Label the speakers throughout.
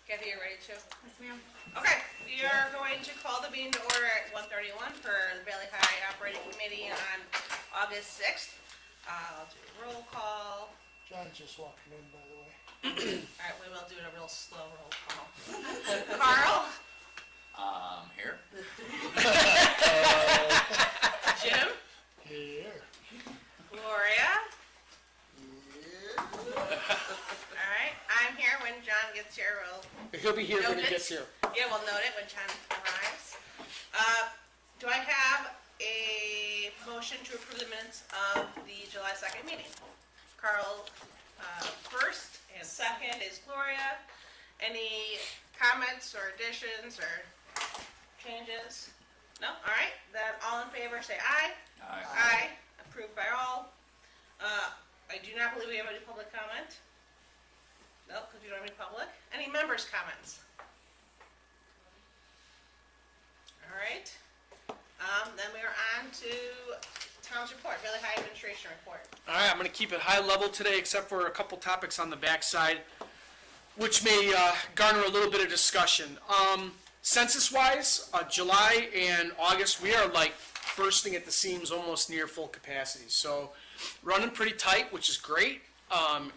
Speaker 1: Kathy, you ready to?
Speaker 2: Yes, ma'am.
Speaker 1: Okay, we are going to call the meeting to order at 1:31 for the Bailey High Operating Committee on August 6th. I'll do a roll call.
Speaker 3: John's just walking in, by the way.
Speaker 1: All right, we will do a real slow roll call. Carl?
Speaker 4: Here.
Speaker 1: Jim?
Speaker 3: Here.
Speaker 1: Gloria? All right, I'm here. When John gets here,
Speaker 3: He'll be here when
Speaker 1: Noted.
Speaker 3: he gets here.
Speaker 1: we'll note it when John arrives. Do I have a motion to approve the minutes of the July 2nd meeting? Carl first, and second is Gloria. Any comments or additions or changes? No? All right, then all in favor say aye. Aye. Approved by all. I do not believe we have any public comment. Nope, because we don't have any public. Any members' comments? All right. Then we are on to Tom's report, Bailey High Administration report.
Speaker 5: All right, I'm going to keep it high level today, except for a couple topics on the backside, which may garner a little bit of discussion. Census-wise, July and August, we are like bursting at the seams, almost near full capacity. So running pretty tight, which is great,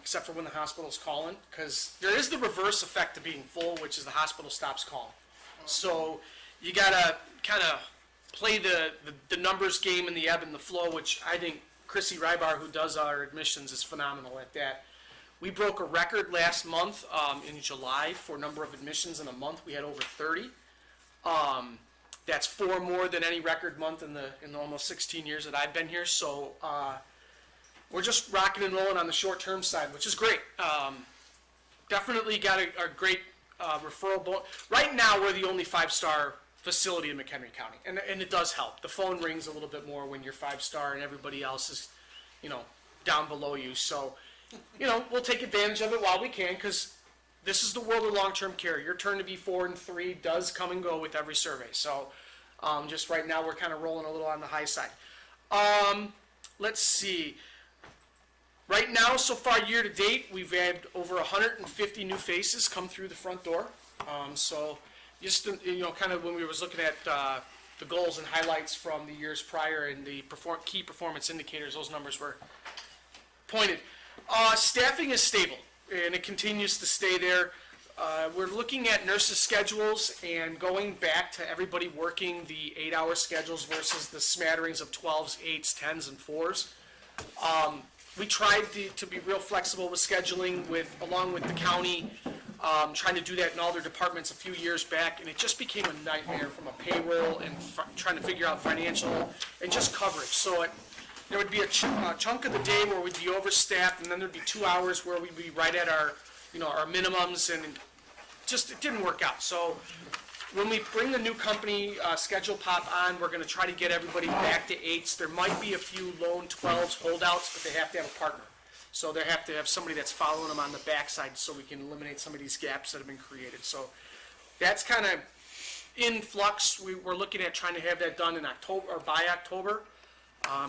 Speaker 5: except for when the hospital's calling, because there is the reverse effect of being full, which is the hospital stops calling. So you got to kind of play the numbers game and the ebb and the flow, which I think Chrissy Rybar, who does our admissions, is phenomenal at that. We broke a record last month in July for number of admissions in a month. We had over 30. That's 4 more than any record month in the almost 16 years that I've been here. So we're just rocking and rolling on the short-term side, which is great. Definitely got a great referral. Right now, we're the only 5-star facility in McHenry County, and it does help. The phone rings a little bit more when you're 5-star and everybody else is, down below you. So, we'll take advantage of it while we can, because this is the world of long-term care. Your turn to be 4 and 3 does come and go with every survey. So, just right now, we're kind of rolling a little on the high side. Let's see. Right now, so far, year to date, we've had over 150 new faces come through the front door. So, just kind of when we was looking at the goals and highlights from the years prior and the key performance indicators, those numbers were pointed. Staffing is stable, and it continues to stay there. We're looking at nurses' schedules and going back to everybody working the 8-hour schedules versus the smatterings of 12s, 8s, 10s, and 4s. We tried to be real flexible with scheduling along with the county, trying to do that in all their departments a few years back, and it just became a nightmare from a payroll and trying to figure out financial and just coverage. So there would be a chunk of the day where we'd be overstaffed, and then there'd be 2 hours where we'd be right at our minimums, and it didn't work out. So when we bring the new company schedule pop on, we're going to try to get everybody back to 8s. There might be a few lone 12s holdouts, but they have to have a partner. So they have to have somebody that's following them on the backside so we can eliminate some of these gaps that have been created. So that's kind of in flux. We're looking at trying to have that done in October or by October.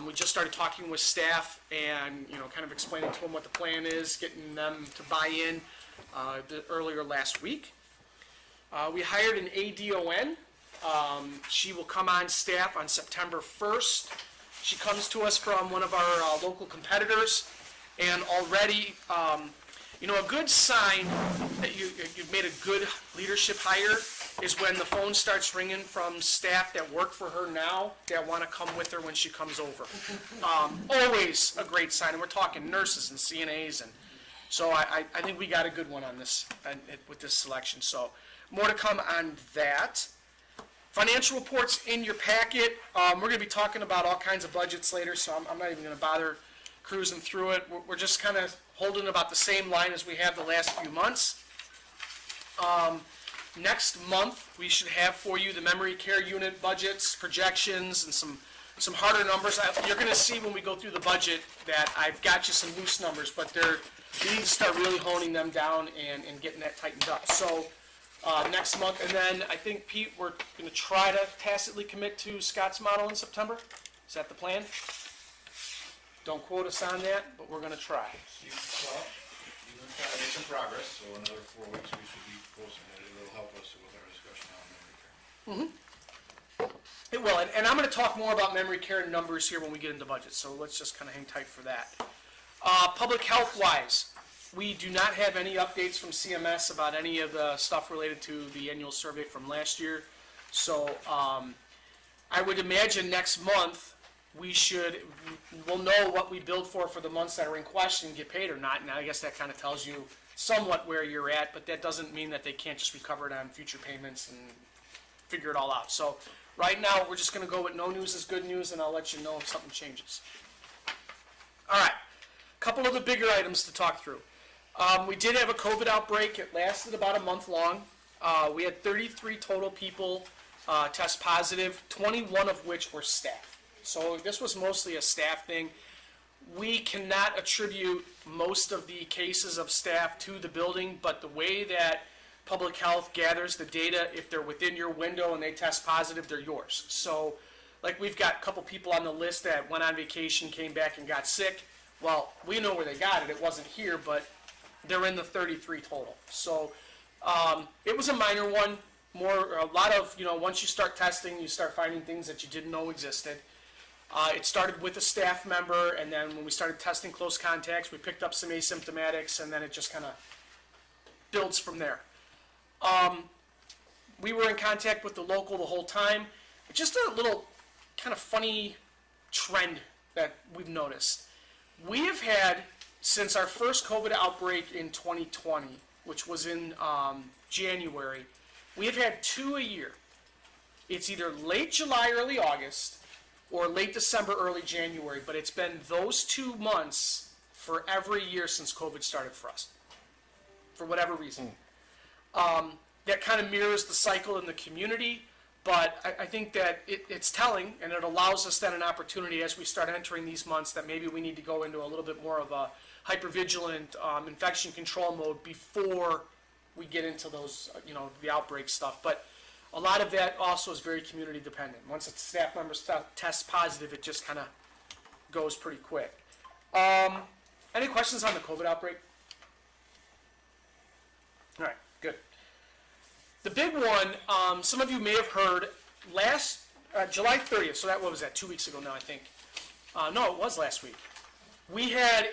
Speaker 5: We just started talking with staff and kind of explaining to them what the plan is, getting them to buy in earlier last week. We hired an ADON. She will come on staff on September 1st. She comes to us from one of our local competitors. And already, a good sign that you've made a good leadership hire is when the phone starts ringing from staff that work for her now that want to come with her when she comes over. Always a great sign. And we're talking nurses and CNAs. And so I think we got a good one on this with this selection. So more to come on that. Financial reports in your packet. We're going to be talking about all kinds of budgets later, so I'm not even going to bother cruising through it. We're just kind of holding about the same line as we have the last few months. Next month, we should have for you the memory care unit budgets, projections, and some harder numbers. You're going to see when we go through the budget that I've got you some loose numbers, but we need to start really honing them down and getting that tightened up. So next month, and then I think, Pete, we're going to try to tacitly commit to Scott's model in September. Is that the plan? Don't quote us on that, but we're going to try.
Speaker 3: You
Speaker 2: we're trying to make some progress, so another 4 weeks we should be posting it. It'll help us with our discussion on memory care.
Speaker 5: It will, and I'm gonna talk more about memory care numbers here when we get into budget, so let's just kinda hang tight for that. Public health wise, we do not have any updates from CMS about any of the stuff related to the annual survey from last year. So, I would imagine next month, we'll know what we billed for the months that are in question, get paid or not, and I guess that kinda tells you somewhat where you're at, but that doesn't mean that they can't just recover it on future payments and figure it all out. So, right now, we're just gonna go with no news is good news, and I'll let you know if something changes. All right, couple of the bigger items to talk through. We did have a COVID outbreak. It lasted about a month long. We had 33 total people test positive, 21 of which were staff. So this was mostly a staff thing. We cannot attribute most of the cases of staff to the building, but the way that public health gathers the data, if they're within your window and they test positive, they're yours. So, like, we've got a couple people on the list that went on vacation, came back and got sick. Well, we know where they got it. It wasn't here, but they're in the 33 total. So, it was a minor one. A lot of, once you start testing, you start finding things that you didn't know existed. It started with a staff member, and then when we started testing close contacts, we picked up some asymptomatics, and then it just kind of builds from there. We were in contact with the local the whole time. It's just a little kind of funny trend that we've noticed. We have had, since our first COVID outbreak in 2020, which was in January, we have had 2 a year. It's either late July, early August, or late December, early January, but it's been those 2 months for every year since COVID started for us, for whatever reason. That kind of mirrors the cycle in the community, but I think that it's telling, and it allows us then an opportunity as we start entering these months that maybe we need to go into a little bit more of a hypervigilant infection control mode before we get into those, the outbreak stuff. But a lot of that also is very community dependent. Once a staff member tests positive, it just kind of goes pretty quick. Any questions on the COVID outbreak? All right, good. The big one, some of you may have heard, last July 30th, so what was that, 2 weeks ago now, I think. No, it was last week. We had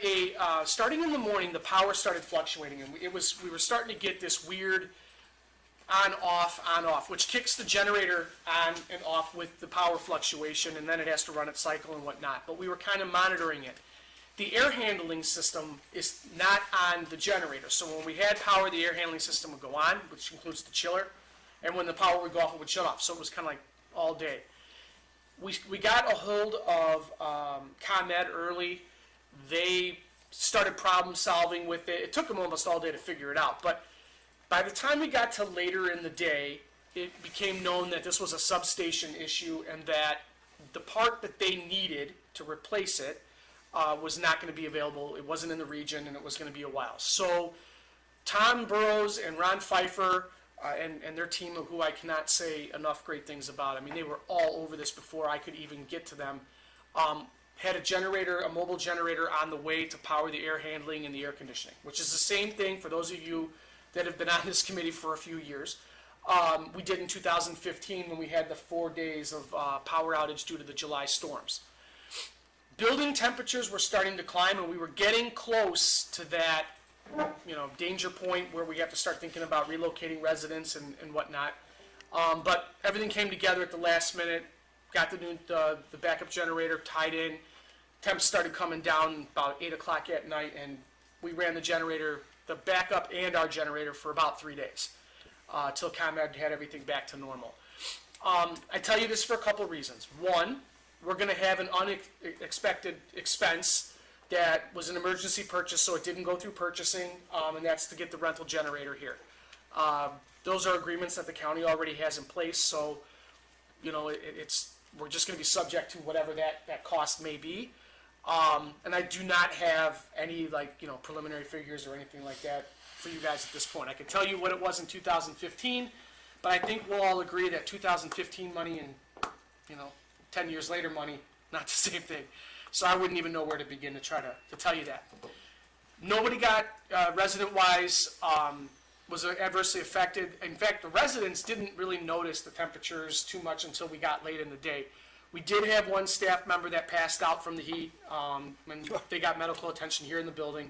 Speaker 5: starting in the morning, the power started fluctuating, and we were starting to get this weird on, off, which kicks the generator on and off with the power fluctuation, and then it has to run its cycle and whatnot. But we were kind of monitoring it. The air handling system is not on the generator. So when we had power, the air handling system would go on, which includes the chiller, and when the power would go off, it would shut off. So it was kind of like all day. We got a hold of ComEd early. They started problem solving with it. It took them almost all day to figure it out. But by the time we got to later in the day, it became known that this was a substation issue and that the part that they needed to replace it was not going to be available. It wasn't in the region, and it was going to be a while. So Tom Burrows and Ron Pfeiffer and their team, who I cannot say enough great things about, I mean, they were all over this before I could even get to them, had a mobile generator on the way to power the air handling and the air conditioning, which is the same thing for those of you that have been on this committee for a few years. We did in 2015 when we had the 4 days of power outage due to the July storms. Building temperatures were starting to climb, and we were getting close to that, danger point where we have to start thinking about relocating residents and whatnot. But everything came together at the last minute. Got the backup generator tied in. Temps started coming down about 8 o'clock at night, and we ran the generator, the backup and our generator, for about 3 days till ComEd had everything back to normal. I tell you this for a couple of reasons. One, we're going to have an unexpected expense that was an emergency purchase, so it didn't go through purchasing, and that's to get the rental generator here. Those are agreements that the county already has in place, so we're just going to be subject to whatever that cost may be. And I do not have any preliminary figures or anything like that for you guys at this point. I can tell you what it was in 2015, but I think we'll all agree that 2015 money and 10 years later money, not the same thing. So I wouldn't even know where to begin to try to tell you that. Nobody got, resident-wise, was adversely affected. In fact, the residents didn't really notice the temperatures too much until we got late in the day. We did have one staff member that passed out from the heat, and they got medical attention here in the building.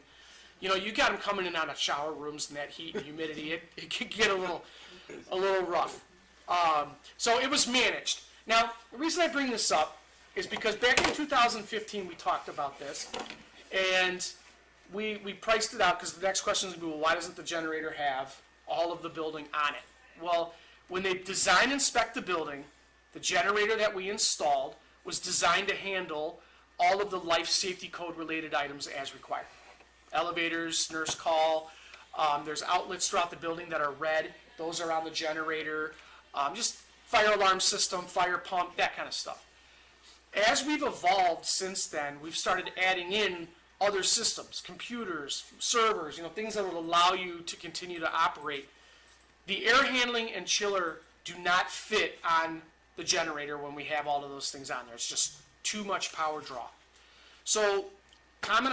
Speaker 5: You know, you got them coming in out of shower rooms in that heat and humidity, it could get a little rough. So it was managed. Now, the reason I bring this up is because back in 2015, we talked about this, and we priced it out, because the next question is going to be, well, why doesn't the generator have all of the building on it? Well, when they design and spec the building, the generator that we installed was designed to handle all of the life safety code related items as required. Elevators, nurse call, there's outlets throughout the building that are red, those are on the generator, just fire alarm system, fire pump, that kind of stuff. As we've evolved since then, we've started adding in other systems, computers, servers, you know, things that will allow you to continue to operate. The air handling and chiller do not fit on the generator when we have all of those things on there. It's just too much power draw. So Tom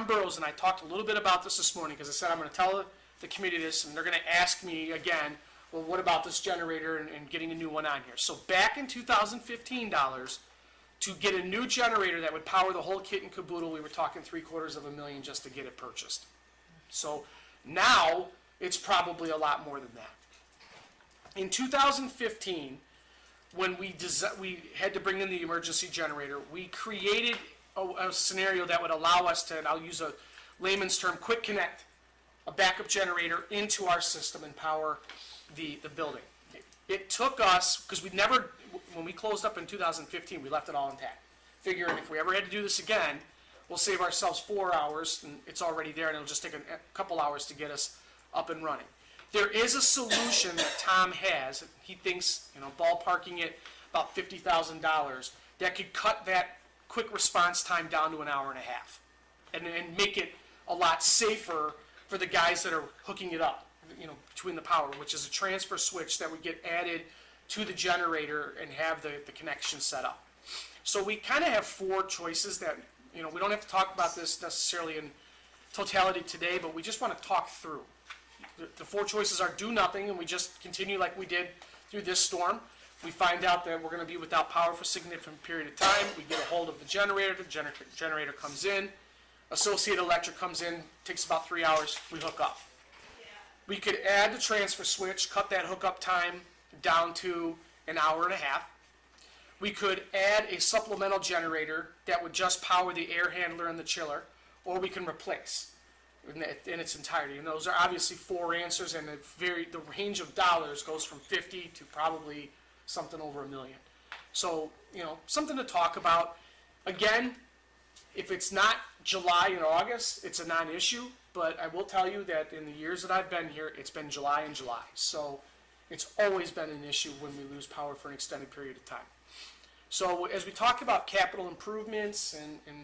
Speaker 5: Burrows and I talked a little bit about this morning, because I said I'm going to tell the committee this, and they're going to ask me again, well, what about this generator and getting a new one on here? So back in 2015, to get a new generator that would power the whole kit and caboodle, we were talking $750,000 just to get it purchased. So now it's probably a lot more than that. In 2015, when we had to bring in the emergency generator, we created a scenario that would allow us to, and I'll use a layman's term, quick connect a backup generator into our system and power the building. It took us, because when we closed up in 2015, we left it all intact, figuring if we ever had to do this again, we'll save ourselves 4 hours, and it's already there, and it'll just take a couple hours to get us up and running. There is a solution that Tom has, he thinks, you know, ballparking it about $50,000, that could cut that quick response time down to an hour and a half, and make it a lot safer for the guys that are hooking it up, you know, between the power, which is a transfer switch that would get added to the generator and have the connection set up. So we kind of have 4 choices that, you know, we don't have to talk about this necessarily in totality today, but we just want to talk through. The 4 choices are do nothing, and we just continue like we did through this storm. We find out that we're going to be without power for a significant period of time. We get a hold of the generator generator comes in, Associated Electric comes in, takes about 3 hours, we hook up. We could add the transfer switch, cut that hookup time down to an hour and a half. We could add a supplemental generator that would just power the air handler and the chiller, or we can replace in its entirety. And those are obviously 4 answers, and the range of dollars goes from 50 to probably something over $1 million. So, you know, something to talk about. Again, if it's not July and August, it's a non-issue, but I will tell you that in the years that I've been here, it's been July and July. So it's always been an issue when we lose power for an extended period of time. So as we talk about capital improvements and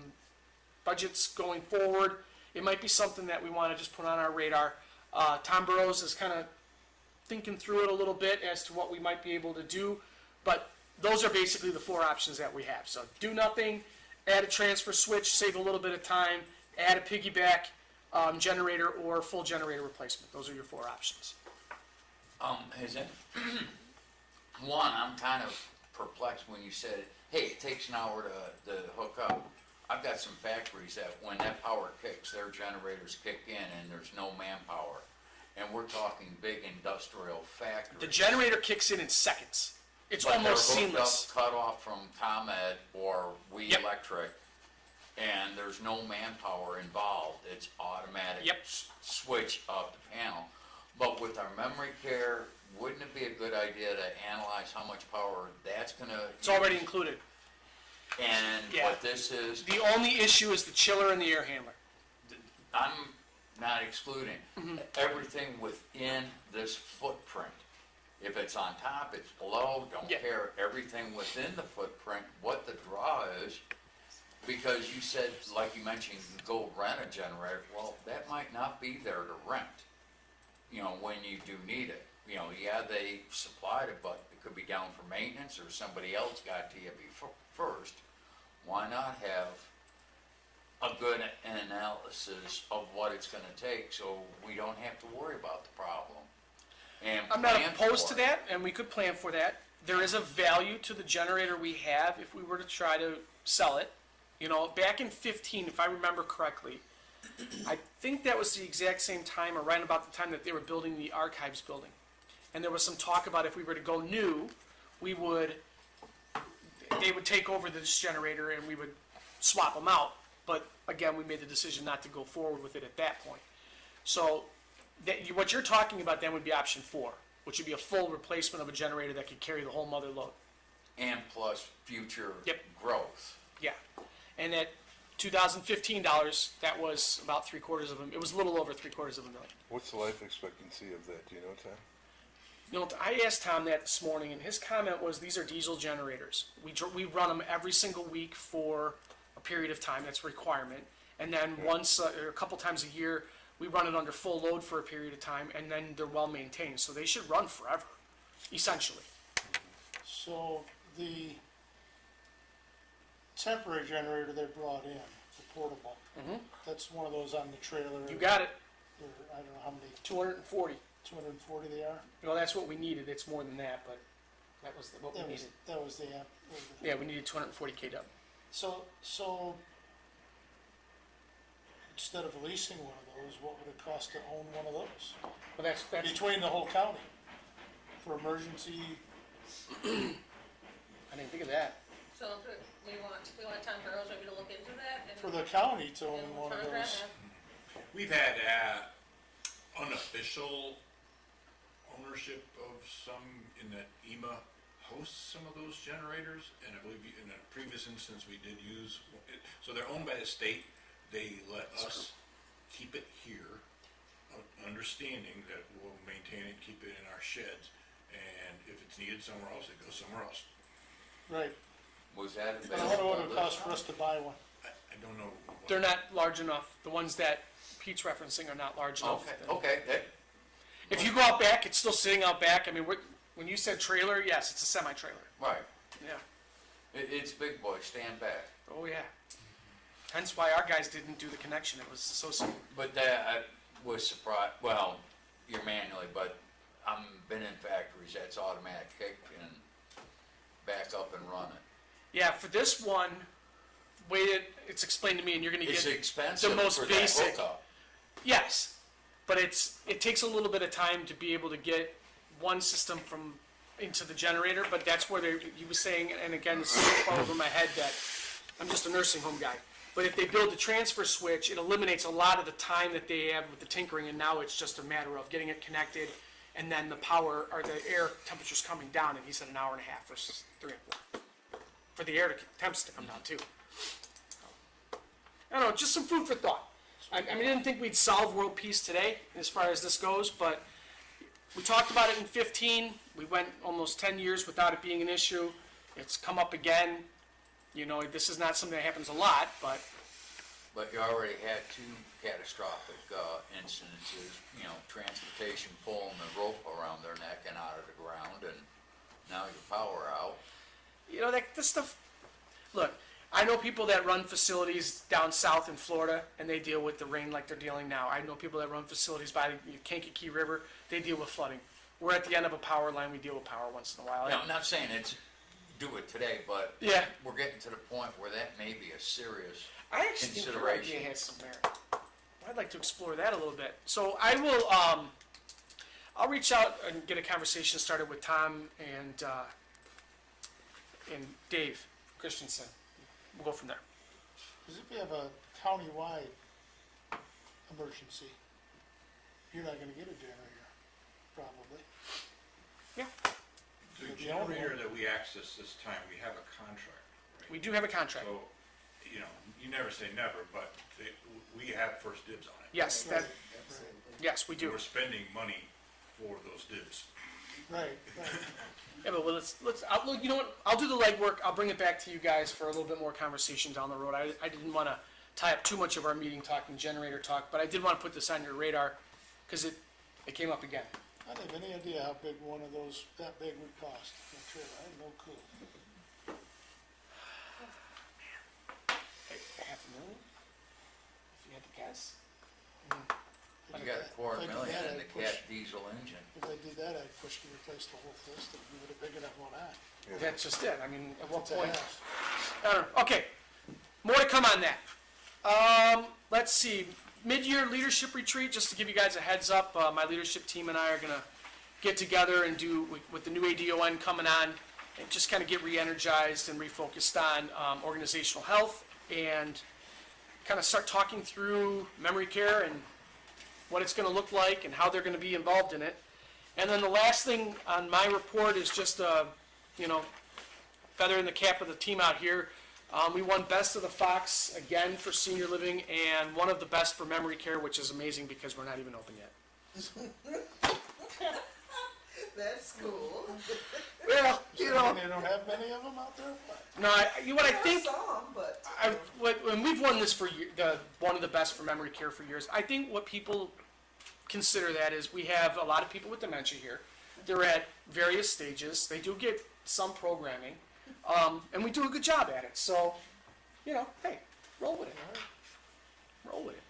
Speaker 5: budgets going forward, it might be something that we want to just put on our radar. Tom Burrows is kind of thinking through it a little bit as to what we might be able to do, but those are basically the 4 options that we have. So do nothing, add a transfer switch, save a little bit of time, add a piggyback generator, or full generator replacement. Those are your 4 options.
Speaker 4: One, I'm kind of perplexed when you said, hey, it takes an hour to hook up. I've got some factories that when that power kicks, their generators kick in and there's no manpower. And we're talking big industrial factories.
Speaker 5: The generator kicks in seconds. It's
Speaker 4: But
Speaker 5: almost
Speaker 4: they're hooked
Speaker 5: seamless.
Speaker 4: up, cut off from ComEd or We
Speaker 5: Yep.
Speaker 4: Electric, and there's no manpower involved. It's automatic
Speaker 5: Yep.
Speaker 4: switch of the panel. But with our memory care, wouldn't it be a good idea to analyze how much power that's gonna?
Speaker 5: It's already included.
Speaker 4: And
Speaker 5: Yeah.
Speaker 4: what this is,
Speaker 5: The only issue is the chiller and the air handler.
Speaker 4: I'm not excluding
Speaker 5: Mm-hmm.
Speaker 4: everything within this footprint. If it's on top, it's below, don't
Speaker 5: Yeah.
Speaker 4: care, everything within the footprint, what the draw is. Because you said, like you mentioned, you go rent a generator, well, that might not be there to rent, you know, when you do need it. You know, yeah, they supplied it, but it could be down for maintenance or somebody else got to you first. Why not have a good analysis of what it's gonna take, so we don't have to worry about the problem. And
Speaker 5: I'm not
Speaker 4: plan
Speaker 5: opposed
Speaker 4: for
Speaker 5: to
Speaker 4: it.
Speaker 5: that, and we could plan for that. There is a value to the generator we have if we were to try to sell it. You know, back in 15, if I remember correctly, I think that was the exact same time or right about the time that they were building the archives building. And there was some talk about if we were to go new, they would take over this generator and we would swap them out. But again, we made the decision not to go forward with it at that point. So what you're talking about then would be option 4, which would be a full replacement of a generator that could carry the whole mother load.
Speaker 4: And plus future
Speaker 5: Yep.
Speaker 4: growth.
Speaker 5: Yeah. And at $2015, that was about it was a little over $750,000.
Speaker 6: What's the life expectancy of that, do you know, Tom?
Speaker 5: You know, I asked Tom that this morning, and his comment was, these are diesel generators. We run them every single week for a period of time, that's a requirement. And then once, or a couple times a year, we run it under full load for a period of time, and then they're well maintained. So they should run forever, essentially.
Speaker 3: So the temporary generator they brought in, the portable, that's one of those on the trailer.
Speaker 5: You got it,
Speaker 3: Or, I don't know how many,
Speaker 5: 240.
Speaker 3: 240 they are?
Speaker 5: Well, that's what we needed. It's more than that, but that was what we needed.
Speaker 3: That was the amp.
Speaker 5: Yeah, we needed 240 kW.
Speaker 3: So instead of leasing one of those, what would it cost to own one of those?
Speaker 5: Well, that's
Speaker 3: Between the whole county, for emergency,
Speaker 5: I didn't think of that.
Speaker 1: So we want Tom Burrows maybe to look into that and.
Speaker 3: for the county to own
Speaker 1: and
Speaker 3: one of
Speaker 1: contract
Speaker 3: those.
Speaker 1: that?
Speaker 2: We've had unofficial ownership of some in that EMA hosts some of those generators, and I believe in a previous instance we did use, so they're owned by the state. They let us keep it here, understanding that we'll maintain it, keep it in our sheds, and if it's needed somewhere else, it goes somewhere else.
Speaker 3: Right,
Speaker 4: Was that
Speaker 3: but I
Speaker 4: available?
Speaker 3: wonder what it would cost for us to buy one.
Speaker 2: I don't know.
Speaker 5: They're not large enough. The ones that Pete's referencing are not large enough.
Speaker 4: Okay,
Speaker 5: If you go out back, it's still sitting out back. I mean, when you said trailer, yes, it's a semi-trailer.
Speaker 4: right.
Speaker 5: Yeah.
Speaker 4: It's big boy, stand back.
Speaker 5: Oh, yeah. Hence why our guys didn't do the connection. It was so simple.
Speaker 4: But that, I was surprised, well, you're manually, but I'm been in factories, that's automatic kick and back up and run it.
Speaker 5: Yeah, for this one, it's explained to me, and you're going to
Speaker 4: It's
Speaker 5: get
Speaker 4: expensive
Speaker 5: the most
Speaker 4: for
Speaker 5: basic.
Speaker 4: that hookup.
Speaker 5: Yes, but it takes a little bit of time to be able to get one system into the generator. But that's where he was saying, and again, this is so far over my head that I'm just a nursing home guy. But if they build the transfer switch, it eliminates a lot of the time that they have with the tinkering, and now it's just a matter of getting it connected, and then the power or the air temperature's coming down. And he said an hour and a half versus 3 or 4 for the temps to come down too. I don't know, just some food for thought. I mean, I didn't think we'd solve world peace today as far as this goes, but we talked about it in 15. We went almost 10 years without it being an issue. It's come up again. You know, this is not something that happens a lot, but
Speaker 4: But you already had 2 catastrophic incidences, transportation pulling the rope around their neck and out of the ground, and now your power out.
Speaker 5: you know, this stuff, look, I know people that run facilities down south in Florida, and they deal with the rain like they're dealing now. I know people that run facilities by the Kankakee River, they deal with flooding. We're at the end of a power line, we deal with power once in a while.
Speaker 4: Now, I'm not saying do it today, but
Speaker 5: Yeah.
Speaker 4: we're getting to the point where that may be a serious
Speaker 5: I actually think your
Speaker 4: consideration.
Speaker 5: idea has some merit. I'd like to explore that a little bit. So I will, I'll reach out and get a conversation started with Tom and Dave Christensen. We'll go from there.
Speaker 3: Because if you have a county-wide emergency, you're not gonna get a generator, probably.
Speaker 5: Yeah,
Speaker 2: The
Speaker 3: The only
Speaker 2: generator
Speaker 3: one-
Speaker 2: that we access this time, we have a contract, right?
Speaker 5: we do have a contract.
Speaker 2: So, you never say never, but we have first dibs on it.
Speaker 5: Yes, yes, we do.
Speaker 2: We're spending money for those dibs.
Speaker 3: Right, right.
Speaker 5: Yeah, but look, you know what, I'll do the legwork, I'll bring it back to you guys for a little bit more conversation down the road. I didn't wanna tie up too much of our meeting talking generator talk, but I did wanna put this on your radar, cause it came up again.
Speaker 3: I don't have any idea how big one of those, that big would cost, a trailer, I have no clue.
Speaker 5: Hey, $500,000? guess.
Speaker 4: You got a $250,000 in the cat diesel engine.
Speaker 3: If I did that, I'd push to replace the whole system, with a big enough one on.
Speaker 5: That's just it, I mean, at what
Speaker 3: It's a
Speaker 5: point?
Speaker 3: half.
Speaker 5: I don't know, okay, more to come on that. Let's see, mid-year leadership retreat, just to give you guys a heads up, my leadership team and I are gonna get together and do, with the new ADON coming on, and just kind of get re-energized and refocused on organizational health, and kind of start talking through memory care and what it's gonna look like and how they're gonna be involved in it. And then the last thing on my report is just, feather in the cap of the team out here. We won Best of the Fox again for senior living, and one of the best for memory care, which is amazing because we're not even open yet.
Speaker 7: That's cool.
Speaker 5: Well,
Speaker 3: They don't have many of them out there?
Speaker 5: no, what I think,
Speaker 7: I saw 'em, but
Speaker 5: when we've won this for one of the best for memory care for years, I think what people consider that is we have a lot of people with dementia here. They're at various stages. They do get some programming, and we do a good job at it. So, hey, roll with it. Roll with it.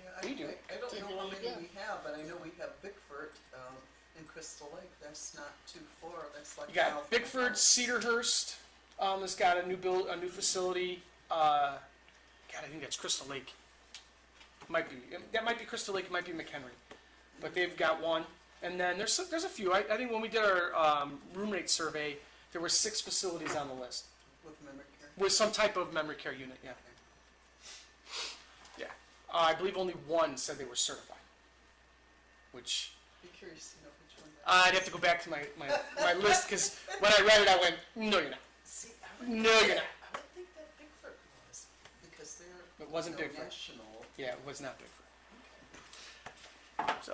Speaker 7: yeah,
Speaker 5: We do.
Speaker 7: I don't
Speaker 3: Take
Speaker 7: know
Speaker 3: it
Speaker 7: how
Speaker 3: when you
Speaker 7: many
Speaker 3: get.
Speaker 7: we have, but I know we have Bickford in Crystal Lake. That's not too far. That's like
Speaker 5: You got
Speaker 7: an hour from
Speaker 5: Bickford,
Speaker 7: my house.
Speaker 5: Cedarhurst, has got a new facility. God, I think that's Crystal Lake. That might be Crystal Lake. It might be McHenry, but they've got one. And then there's a few. I think when we did our room rate survey, there were 6 facilities on the list
Speaker 7: With memory care.
Speaker 5: with some type of memory care unit. Yeah, yeah. I believe only one said they were certified, which.
Speaker 7: Be curious to know which one that
Speaker 5: I'd have to go back to my list, because when I read it, I went, no, you're not.
Speaker 7: See, I would
Speaker 5: No,
Speaker 7: think
Speaker 5: you're
Speaker 7: that-
Speaker 5: not.
Speaker 7: I would think that Bickford was, because they're.
Speaker 5: It wasn't Bickford.
Speaker 7: National.
Speaker 5: Yeah, it was not Bigford. So,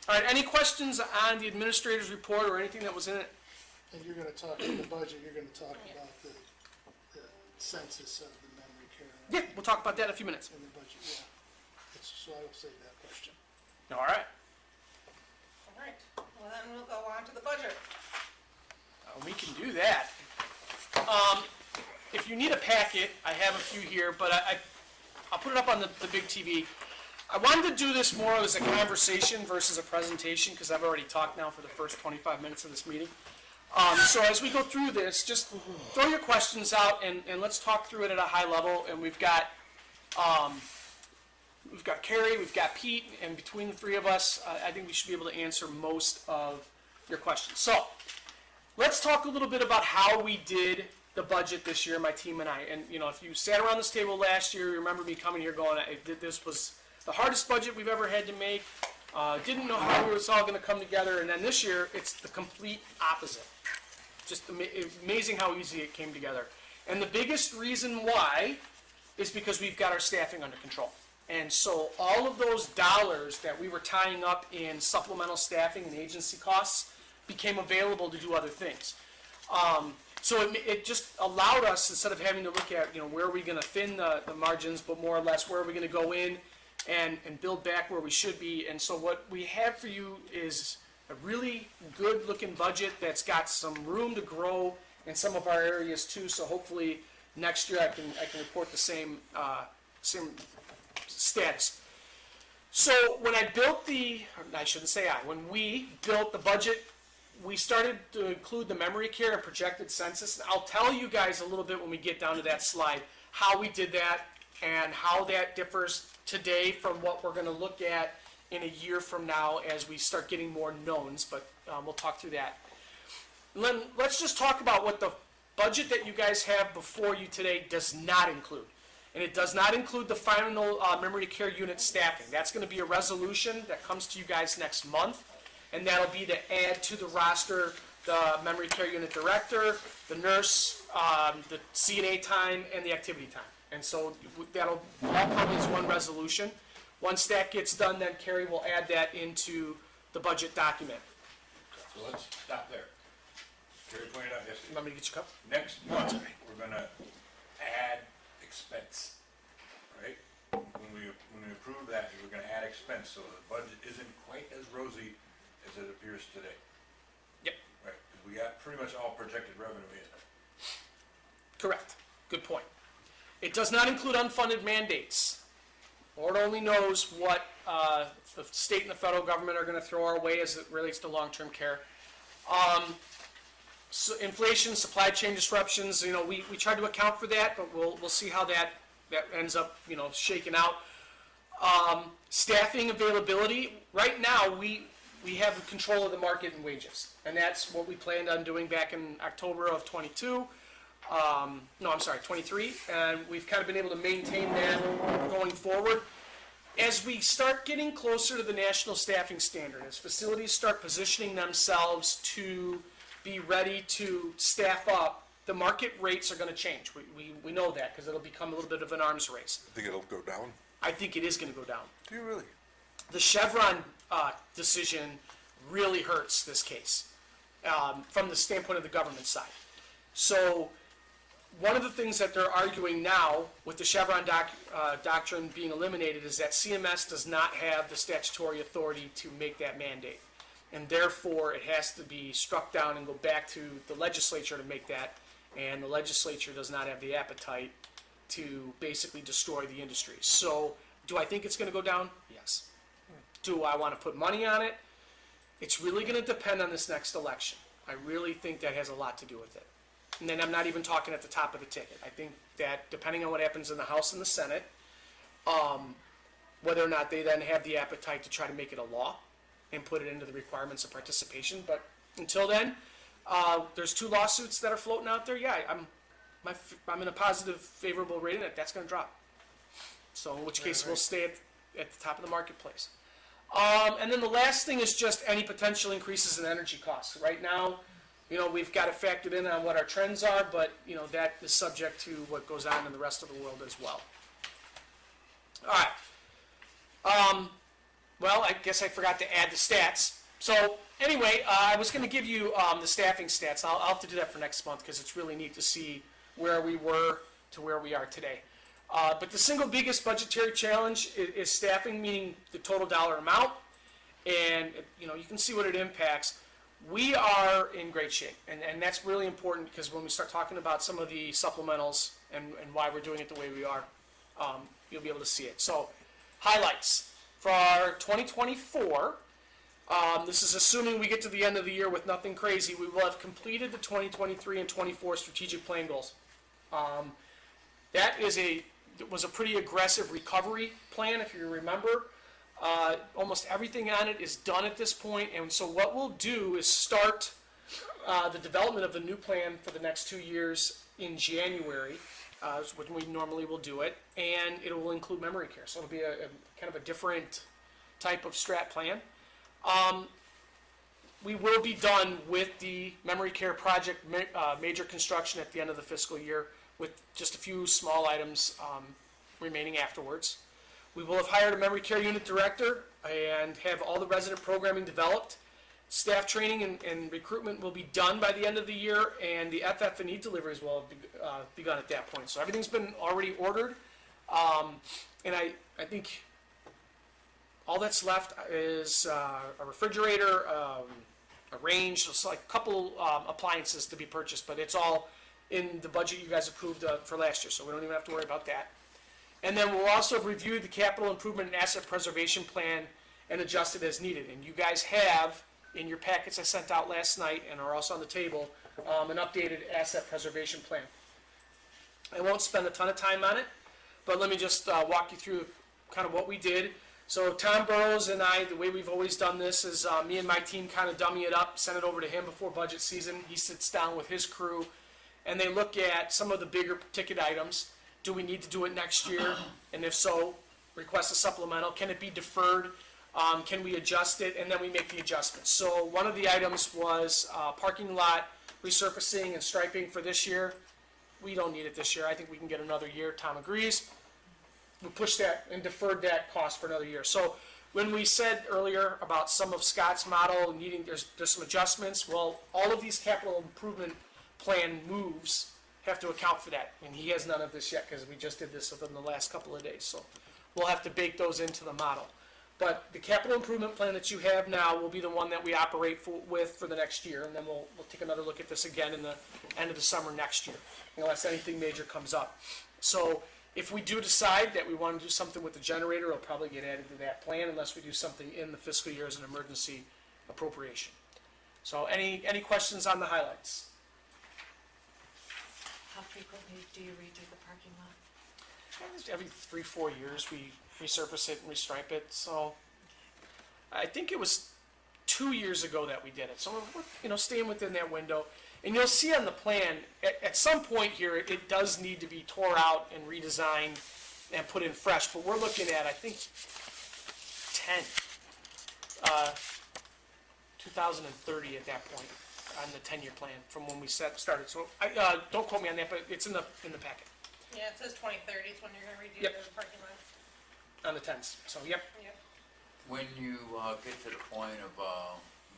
Speaker 5: all right, any questions on the administrator's report or anything that was in it?
Speaker 3: And you're gonna talk, in the budget, you're gonna talk about the census of the memory care.
Speaker 5: Yeah, we'll talk about that in a few minutes.
Speaker 3: In the budget, yeah. So I'll save that question.
Speaker 5: All right,
Speaker 1: All right, well then we'll go on to the budget.
Speaker 5: we can do that. If you need a packet, I have a few here, but I'll put it up on the big TV. I wanted to do this more as a conversation versus a presentation, because I've already talked now for the first 25 minutes of this meeting. So as we go through this, just throw your questions out and let's talk through it at a high level. And we've got Carrie, we've got Pete, and between the three of us, I think we should be able to answer most of your questions. So let's talk a little bit about how we did the budget this year, my team and I. And if you sat around this table last year, you remember me coming here going, this was the hardest budget we've ever had to make. Didn't know how it was all going to come together. And then this year, it's the complete opposite. Just amazing how easy it came together. And the biggest reason why is because we've got our staffing under control. And so all of those dollars that we were tying up in supplemental staffing and agency costs became available to do other things. So it just allowed us, instead of having to look at, where are we going to thin the margins, but more or less where are we going to go in and build back where we should be. And so what we have for you is a really good looking budget that's got some room to grow in some of our areas too. So hopefully next year I can report the same status. So when when we built the budget, we started to include the memory care and projected census. And I'll tell you guys a little bit when we get down to that slide how we did that and how that differs today from what we're going to look at in a year from now as we start getting more knowns, but we'll talk through that. And then let's just talk about what the budget that you guys have before you today does not include. And it does not include the final memory care unit staffing. That's going to be a resolution that comes to you guys next month, and that'll be to add to the roster the memory care unit director, the nurse, the CNA time, and the activity time. And so that'll all come as one resolution. Once that gets done, then Carrie will add that into the budget document.
Speaker 2: So let's stop there. Terry pointed out
Speaker 5: You
Speaker 2: yesterday,
Speaker 5: want me to get you a cup?
Speaker 2: next month, we're gonna add expense, right? When we approve that, we're gonna add expense, so the budget isn't quite as rosy as it appears today.
Speaker 5: Yep.
Speaker 2: Right, 'cause we got pretty much all projected revenue in.
Speaker 5: Correct. Good point. It does not include unfunded mandates. Lord only knows what the state and the federal government are going to throw our way as it relates to long-term care. So inflation, supply chain disruptions, we tried to account for that, but we'll see how that ends up, shaking out. Staffing availability, right now, we have control of the market and wages, and that's what we planned on doing back in October of 22. 23, and we've kind of been able to maintain that going forward. As we start getting closer to the national staffing standard, as facilities start positioning themselves to be ready to staff up, the market rates are going to change. We know that because it'll become a little bit of an arms race.
Speaker 6: I think it'll go down.
Speaker 5: I think it is going to go down.
Speaker 6: Do you really?
Speaker 5: The Chevron decision really hurts this case from the standpoint of the government side. So one of the things that they're arguing now with the Chevron doctrine being eliminated is that CMS does not have the statutory authority to make that mandate. And therefore, it has to be struck down and go back to the legislature to make that. And the legislature does not have the appetite to basically destroy the industry. So do I think it's going to go down? Yes. Do I want to put money on it? It's really going to depend on this next election. I really think that has a lot to do with it. And then I'm not even talking at the top of the ticket. I think that depending on what happens in the House and the Senate, whether or not they then have the appetite to try to make it a law and put it into the requirements of participation. But until then, there's 2 lawsuits that are floating out there. Yeah, I'm in a positive, favorable rating that that's going to drop. So in which case we'll stay at the top of the marketplace. And then the last thing is just any potential increases in energy costs. Right now, we've got it factored in on what our trends are, but, that is subject to what goes on in the rest of the world as well. All right. Well, I guess I forgot to add the stats. So anyway, I was going to give you the staffing stats. I'll have to do that for next month because it's really neat to see where we were to where we are today. But the single biggest budgetary challenge is staffing, meaning the total dollar amount. And, you can see what it impacts. We are in great shape, and that's really important because when we start talking about some of the supplementals and why we're doing it the way we are, you'll be able to see it. So, highlights for our 2024, this is assuming we get to the end of the year with nothing crazy, we will have completed the 2023 and 24 strategic plan goals. That was a pretty aggressive recovery plan, if you remember. Almost everything on it is done at this point, and so what we'll do is start the development of the new plan for the next 2 years in January, when we normally will do it, and it will include memory care. So it'll be a kind of a different type of strat plan. We will be done with the memory care project major construction at the end of the fiscal year, with just a few small items remaining afterwards. We will have hired a memory care unit director and have all the resident programming developed. Staff training and recruitment will be done by the end of the year, and the FF&E deliveries will have begun at that point. So everything's been already ordered, and I think all that's left is a refrigerator, a range, just like a couple appliances to be purchased, but it's all in the budget you guys approved for last year, so we don't even have to worry about that. And then we'll also have reviewed the capital improvement and asset preservation plan and adjusted as needed. And you guys have, in your packets I sent out last night and are also on the table, an updated asset preservation plan. I won't spend a ton of time on it, but let me just walk you through kind of what we did. So Tom Burrows and I, the way we've always done this is me and my team kind of dummy it up, send it over to him before budget season. He sits down with his crew, and they look at some of the bigger ticket items. Do we need to do it next year? And if so, request a supplemental. Can it be deferred? Can we adjust it? And then we make the adjustments. So one of the items was parking lot resurfacing and striping for this year. We don't need it this year. I think we can get another year. Tom agrees. We pushed that and deferred that cost for another year. So when we said earlier about some of Scott's model needing, there's some adjustments. Well, all of these capital improvement plan moves have to account for that, and he has none of this yet because we just did this within the last couple of days, so we'll have to bake those into the model. But the capital improvement plan that you have now will be the one that we operate with for the next year, and then we'll take another look at this again in the end of the summer next year, unless anything major comes up. So if we do decide that we want to do something with the generator, it'll probably get added to that plan unless we do something in the fiscal year as an emergency appropriation. So any questions on the highlights?
Speaker 8: How frequently do you redo the parking lot?
Speaker 5: Every 3-4 years, we resurface it and restripe it, so I think it was 2 years ago that we did it, so we're staying within that window. And you'll see on the plan, at some point here, it does need to be tore out and redesigned and put in fresh, but we're looking at, I think, 2030 at that point on the 10-year plan from when we started. So don't quote me on that, but it's in the packet
Speaker 1: Yeah, it says 2030 is when you're gonna redo
Speaker 5: Yep.
Speaker 1: the parking lot.
Speaker 5: on the 10s. So yep.
Speaker 1: Yep.
Speaker 4: When you get to the point of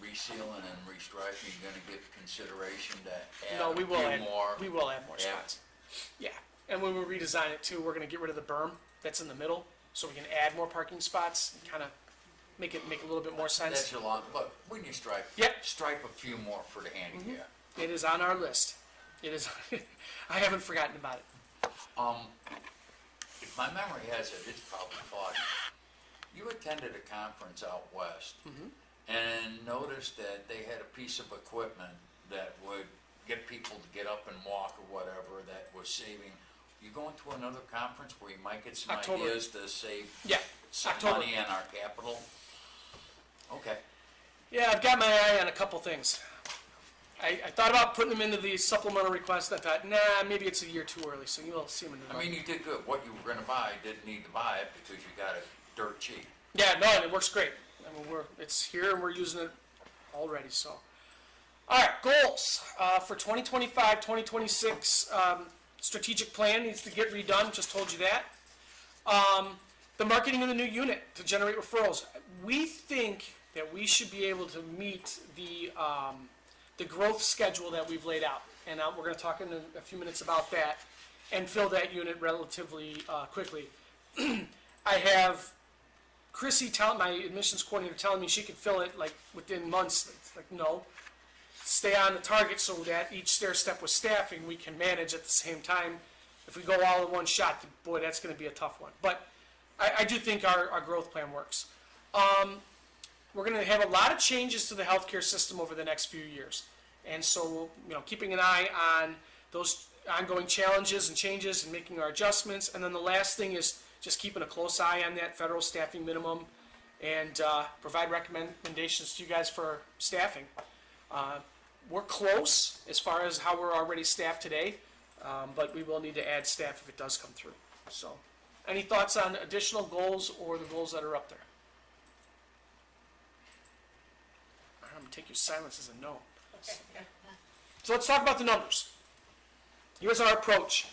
Speaker 4: resealing and restriping, you're gonna get consideration to add
Speaker 5: No,
Speaker 4: a
Speaker 5: we
Speaker 4: few
Speaker 5: will add
Speaker 4: more?
Speaker 5: we will add more
Speaker 4: Yeah.
Speaker 5: spots. Yeah, and when we redesign it too, we're gonna get rid of the berm that's in the middle, so we can add more parking spots and kind of make a little bit more sense.
Speaker 4: That's a lot, but when you stripe,
Speaker 5: Yep.
Speaker 4: stripe a few more for the handicap.
Speaker 5: It is on our list. It is. I haven't forgotten about it.
Speaker 4: If my memory has it, it's probably foggy. You attended a conference out west and noticed that they had a piece of equipment that would get people to get up and walk or whatever that was saving. You going to another conference where you might get some
Speaker 5: October.
Speaker 4: ideas to save
Speaker 5: Yeah,
Speaker 4: some
Speaker 5: October.
Speaker 4: money in our capital? Okay.
Speaker 5: Yeah, I've got my eye on a couple things. I thought about putting them into the supplemental request. I thought, nah, maybe it's a year too early, so you'll see them in the
Speaker 4: I
Speaker 5: budget.
Speaker 4: mean, you did good. What you were gonna buy, didn't need to buy it because you got it dirt cheap.
Speaker 5: Yeah, no, and it works great. I mean, it's here and we're using it already, so. All right, goals for 2025, 2026, strategic plan needs to get redone, just told you that. The marketing of the new unit to generate referrals. We think that we should be able to meet the growth schedule that we've laid out. And we're gonna talk in a few minutes about that and fill that unit relatively quickly. I have Chrissy my admissions coordinator, telling me she could fill it like within months. It's like, no. Stay on the target so that each stair step with staffing we can manage at the same time. If we go all in one shot, boy, that's gonna be a tough one. But I do think our growth plan works. We're gonna have a lot of changes to the healthcare system over the next few years. And so, keeping an eye on those ongoing challenges and changes and making our adjustments. And then the last thing is just keeping a close eye on that federal staffing minimum and provide recommendations to you guys for staffing. We're close as far as how we're already staffed today, but we will need to add staff if it does come through. So, any thoughts on additional goals or the goals that are up there? I'm gonna take your silence as a no.
Speaker 1: Okay, yeah.
Speaker 5: So let's talk about the numbers. Here's our approach.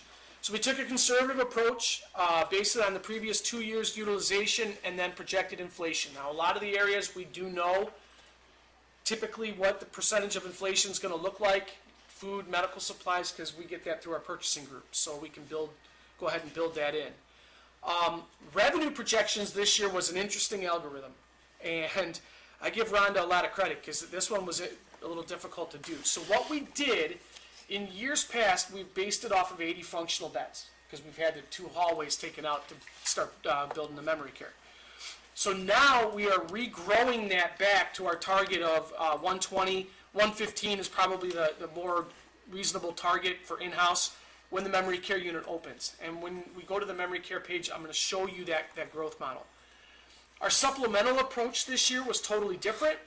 Speaker 5: So we took a conservative approach, based it on the previous 2 years' utilization and then projected inflation. Now, a lot of the areas we do know typically what the percentage of inflation is going to look like, food, medical supplies, because we get that through our purchasing group, so we can go ahead and build that in. Revenue projections this year was an interesting algorithm, and I give Rhonda a lot of credit because this one was a little difficult to do. So what we did, in years past, we've based it off of 80 functional beds because we've had the 2 hallways taken out to start building the memory care. So now we are regrowing that back to our target of 120. 115 is probably the more reasonable target for in-house when the memory care unit opens. And when we go to the memory care page, I'm going to show you that growth model. Our supplemental approach this year was totally different.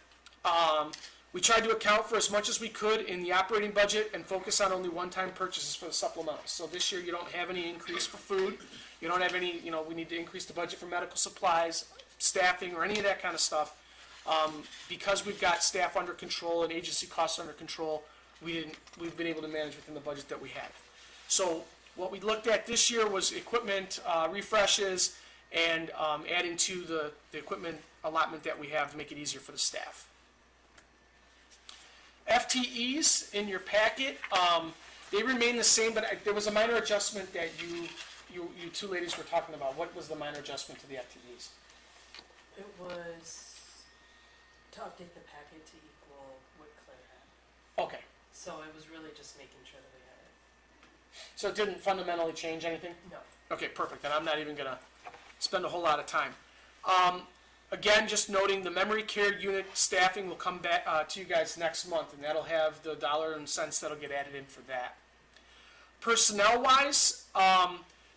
Speaker 5: We tried to account for as much as we could in the operating budget and focus on only one-time purchases for the supplementals. So this year you don't have any increase for food. You don't have any, we need to increase the budget for medical supplies, staffing, or any of that kind of stuff. Because we've got staff under control and agency costs under control, we've been able to manage within the budget that we have. So what we looked at this year was equipment refreshes and adding to the equipment allotment that we have to make it easier for the staff. FTEs in your packet, they remain the same, but there was a minor adjustment that you 2 ladies were talking about. What was the minor adjustment to the FTEs?
Speaker 8: It was to update the packet to equal what Claire had.
Speaker 5: Okay,
Speaker 8: So it was really just making sure that we had it.
Speaker 5: So it didn't fundamentally change anything?
Speaker 8: No.
Speaker 5: Okay, perfect, and I'm not even gonna spend a whole lot of time. Again, just noting, the memory care unit staffing will come back to you guys next month, and that'll have the dollar and cents that'll get added in for that. Personnel-wise,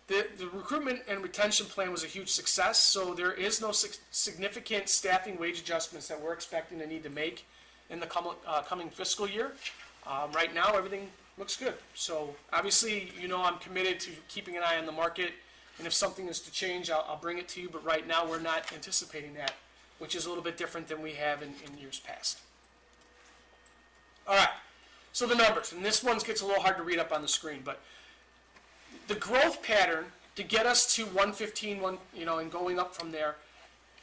Speaker 5: the recruitment and retention plan was a huge success, so there is no significant staffing wage adjustments that we're expecting to need to make in the coming fiscal year. Right now, everything looks good. So obviously, you know, I'm committed to keeping an eye on the market, and if something is to change, I'll bring it to you, but right now, we're not anticipating that, which is a little bit different than we have in years past. All right, so the numbers, and this one gets a little hard to read up on the screen, but the growth pattern to get us to 115, and going up from there,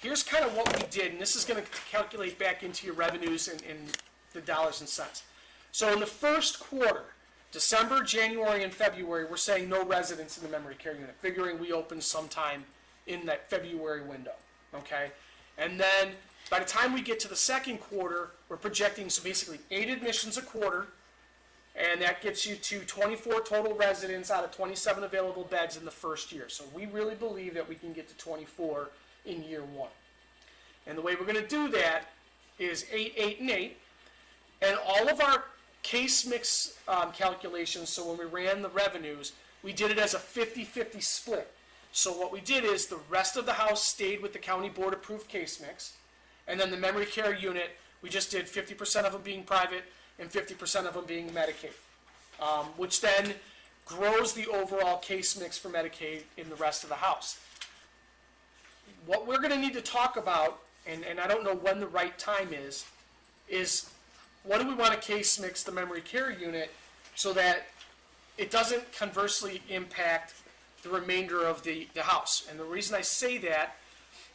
Speaker 5: here's kind of what we did, and this is going to calculate back into your revenues and the dollars and cents. So in the first quarter, December, January, and February, we're saying no residents in the memory care unit, figuring we open sometime in that February window, okay? And then by the time we get to the second quarter, we're projecting, so basically 8 admissions a quarter, and that gets you to 24 total residents out of 27 available beds in the first year. So we really believe that we can get to 24 in year 1. And the way we're going to do that is 8, 8, and 8, and all of our case mix calculations, so when we ran the revenues, we did it as a 50-50 split. So what we did is the rest of the house stayed with the county board approved case mix, and then the memory care unit, we just did 50% of them being private and 50% of them being Medicaid, which then grows the overall case mix for Medicaid in the rest of the house. What we're going to need to talk about, and I don't know when the right time is what do we want to case mix the memory care unit so that it doesn't conversely impact the remainder of the house. And the reason I say that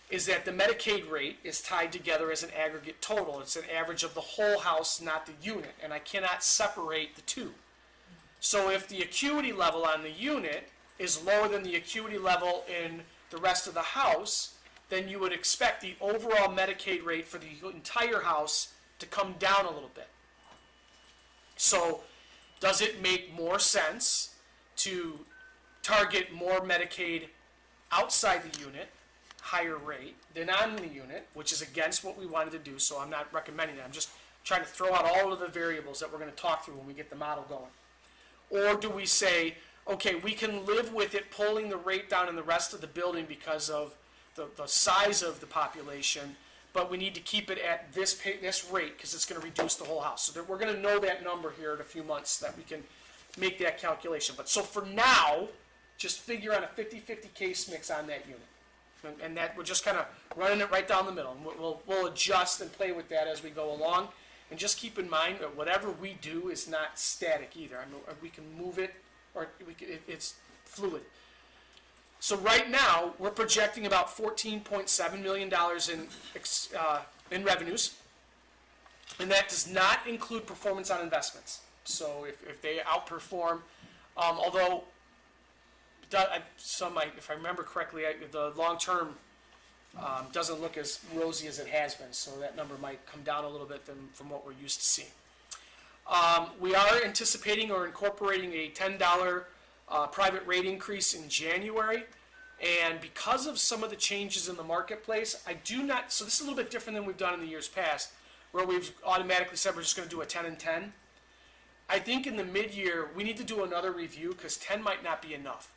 Speaker 5: is that the Medicaid rate is tied together as an aggregate total. It's an average of the whole house, not the unit, and I cannot separate the two. So if the acuity level on the unit is lower than the acuity level in the rest of the house, then you would expect the overall Medicaid rate for the entire house to come down a little bit. So does it make more sense to target more Medicaid outside the unit, higher rate, than on the unit, which is against what we wanted to do, so I'm not recommending that. I'm just trying to throw out all of the variables that we're going to talk through when we get the model going. Or do we say, okay, we can live with it pulling the rate down in the rest of the building because of the size of the population, but we need to keep it at this rate because it's going to reduce the whole house. So that we're going to know that number here in a few months that we can make that calculation. But so for now, just figure on a 50-50 case mix on that unit. And that we're just kind of running it right down the middle. And we'll adjust and play with that as we go along. And just keep in mind that whatever we do is not static either. I mean, we can move it, or it's fluid. So right now, we're projecting about $14.7 million in revenues, and that does not include performance on investments. So if they outperform, although if I remember correctly, the long-term doesn't look as rosy as it has been, so that number might come down a little bit from what we're used to seeing. We are anticipating or incorporating a $10 private rate increase in January, and because of some of the changes in the marketplace, so this is a little bit different than we've done in the years past, where we've automatically said we're just going to do a 10 and 10. I think in the mid-year, we need to do another review because 10 might not be enough.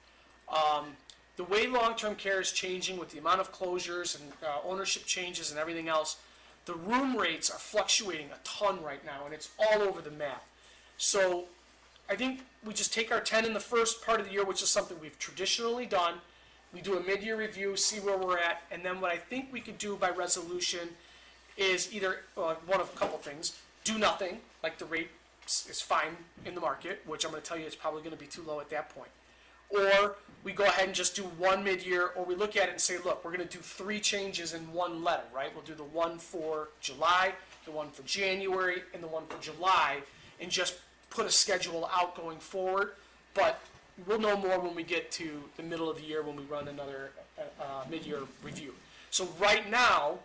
Speaker 5: The way long-term care is changing with the amount of closures and ownership changes and everything else, the room rates are fluctuating a ton right now, and it's all over the map. So I think we just take our 10 in the first part of the year, which is something we've traditionally done. We do a mid-year review, see where we're at, and then what I think we could do by resolution is either one of a couple things. Do nothing, like the rate is fine in the market, which I'm going to tell you is probably going to be too low at that point. Or we go ahead and just do one mid-year, or we look at it and say, look, we're going to do 3 changes in one letter, right? We'll do the one for July, the one for January, and the one for July, and just put a schedule out going forward. But we'll know more when we get to the middle of the year when we run another mid-year review. So right now,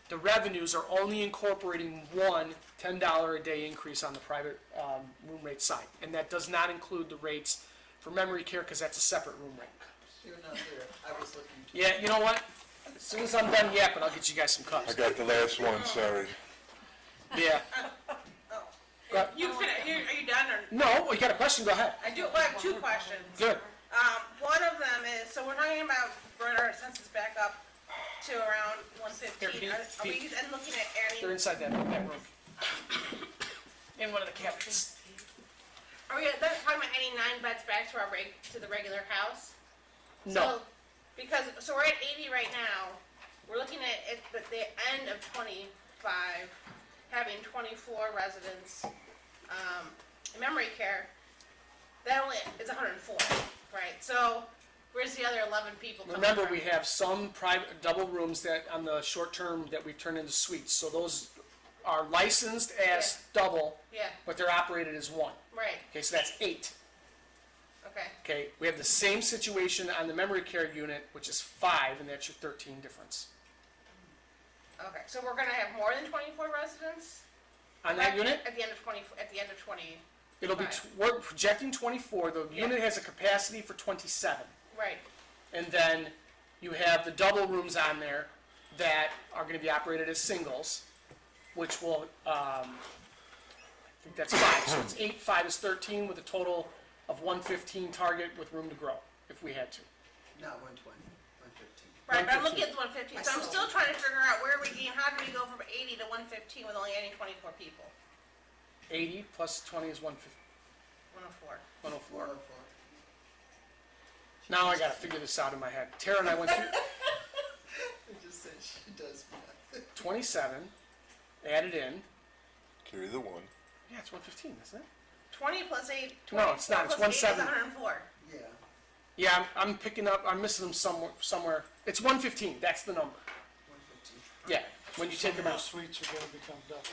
Speaker 5: the revenues are only incorporating one $10 a day increase on the private room rate side, and that does not include the rates for memory care, because that's a separate room rate.
Speaker 7: You're not there. I was looking to.
Speaker 5: Yeah, you know what? As soon as I'm done yapping, I'll get you guys some
Speaker 6: I
Speaker 5: cups.
Speaker 6: got the last one, sorry.
Speaker 5: Yeah. But-
Speaker 1: You finish, are you done, or?
Speaker 5: No, you got a question, go ahead.
Speaker 1: I do, well, I have two questions.
Speaker 5: Good.
Speaker 1: One of them is, so we're talking about bringing our census back up to around 115.
Speaker 5: Here,
Speaker 1: Are we then looking at
Speaker 5: They're
Speaker 1: adding,
Speaker 5: inside that room. In one of the cabinets.
Speaker 1: are we then talking about adding 9 beds back to to the regular house?
Speaker 5: No,
Speaker 1: So, because, so we're at 80 right now, we're looking at the end of 25, having 24 residents, in memory care. That only is 104, right? So, where's the other 11 people coming from?
Speaker 5: remember, we have some private, double rooms that, on the short term, that we've turned into suites. So those are licensed as double,
Speaker 1: Yeah,
Speaker 5: but they're operated as one.
Speaker 1: right,
Speaker 5: Okay, so that's 8.
Speaker 1: okay.
Speaker 5: Okay, we have the same situation on the memory care unit, which is 5, and that's your 13 difference.
Speaker 1: Okay, so we're gonna have more than 24 residents?
Speaker 5: On that unit,
Speaker 1: At the end of 20,
Speaker 5: it'll be, we're projecting 24, the unit has a capacity for 27.
Speaker 1: right,
Speaker 5: And then you have the double rooms on there that are gonna be operated as singles, which will, I think that's 5, so it's 8, 5 is 13, with a total of 115 target with room to grow, if we had to.
Speaker 7: Not 120, 115.
Speaker 1: right, but I'm looking at the 115, so I'm
Speaker 7: I saw.
Speaker 1: still trying to figure out where we, how do we go from 80 to 115 with only adding 24 people?
Speaker 5: 80 plus 20 is 150,
Speaker 1: 104.
Speaker 5: 104.
Speaker 7: 104.
Speaker 5: Now I gotta figure this out in my head. Tara and I went through
Speaker 7: I just said she does math.
Speaker 5: 27, added in,
Speaker 6: Carry the 1.
Speaker 5: yeah, it's 115, isn't it?
Speaker 1: 20 plus 8,
Speaker 5: No,
Speaker 1: 20
Speaker 5: it's not, it's
Speaker 1: plus 8 is
Speaker 5: 17.
Speaker 1: 104.
Speaker 7: Yeah,
Speaker 5: Yeah, I'm picking up, I'm missing them somewhere. It's 115, that's the number.
Speaker 7: 115.
Speaker 5: Yeah, when you take them
Speaker 3: Some of
Speaker 5: out.
Speaker 3: the suites are gonna become double.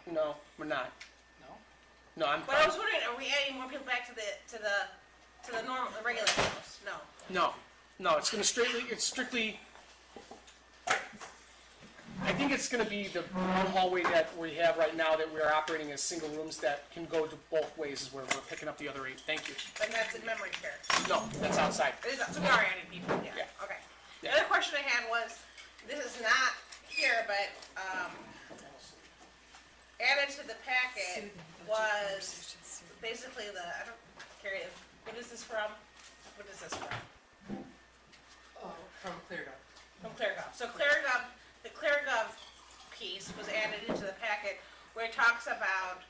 Speaker 5: No, we're not.
Speaker 3: No?
Speaker 5: No, I'm,
Speaker 1: But I was wondering, are we adding more people back to the normal, the regular house? No.
Speaker 5: no, it's strictly, I think it's gonna be the one hallway that we have right now that we are operating as single rooms that can go to both ways is where we're picking up the other 8. Thank you.
Speaker 1: And that's in memory care.
Speaker 5: No, that's outside.
Speaker 1: It is, so we are adding people, yeah,
Speaker 5: Yeah.
Speaker 1: okay. The
Speaker 5: Yeah.
Speaker 1: other question I had was, this is not here, but, added to the packet was basically I don't carry it, what is this from? What is this from?
Speaker 8: Oh, from Cleared Up.
Speaker 1: From ClearGov. So ClearGov, the ClearGov piece was added into the packet where it talks about,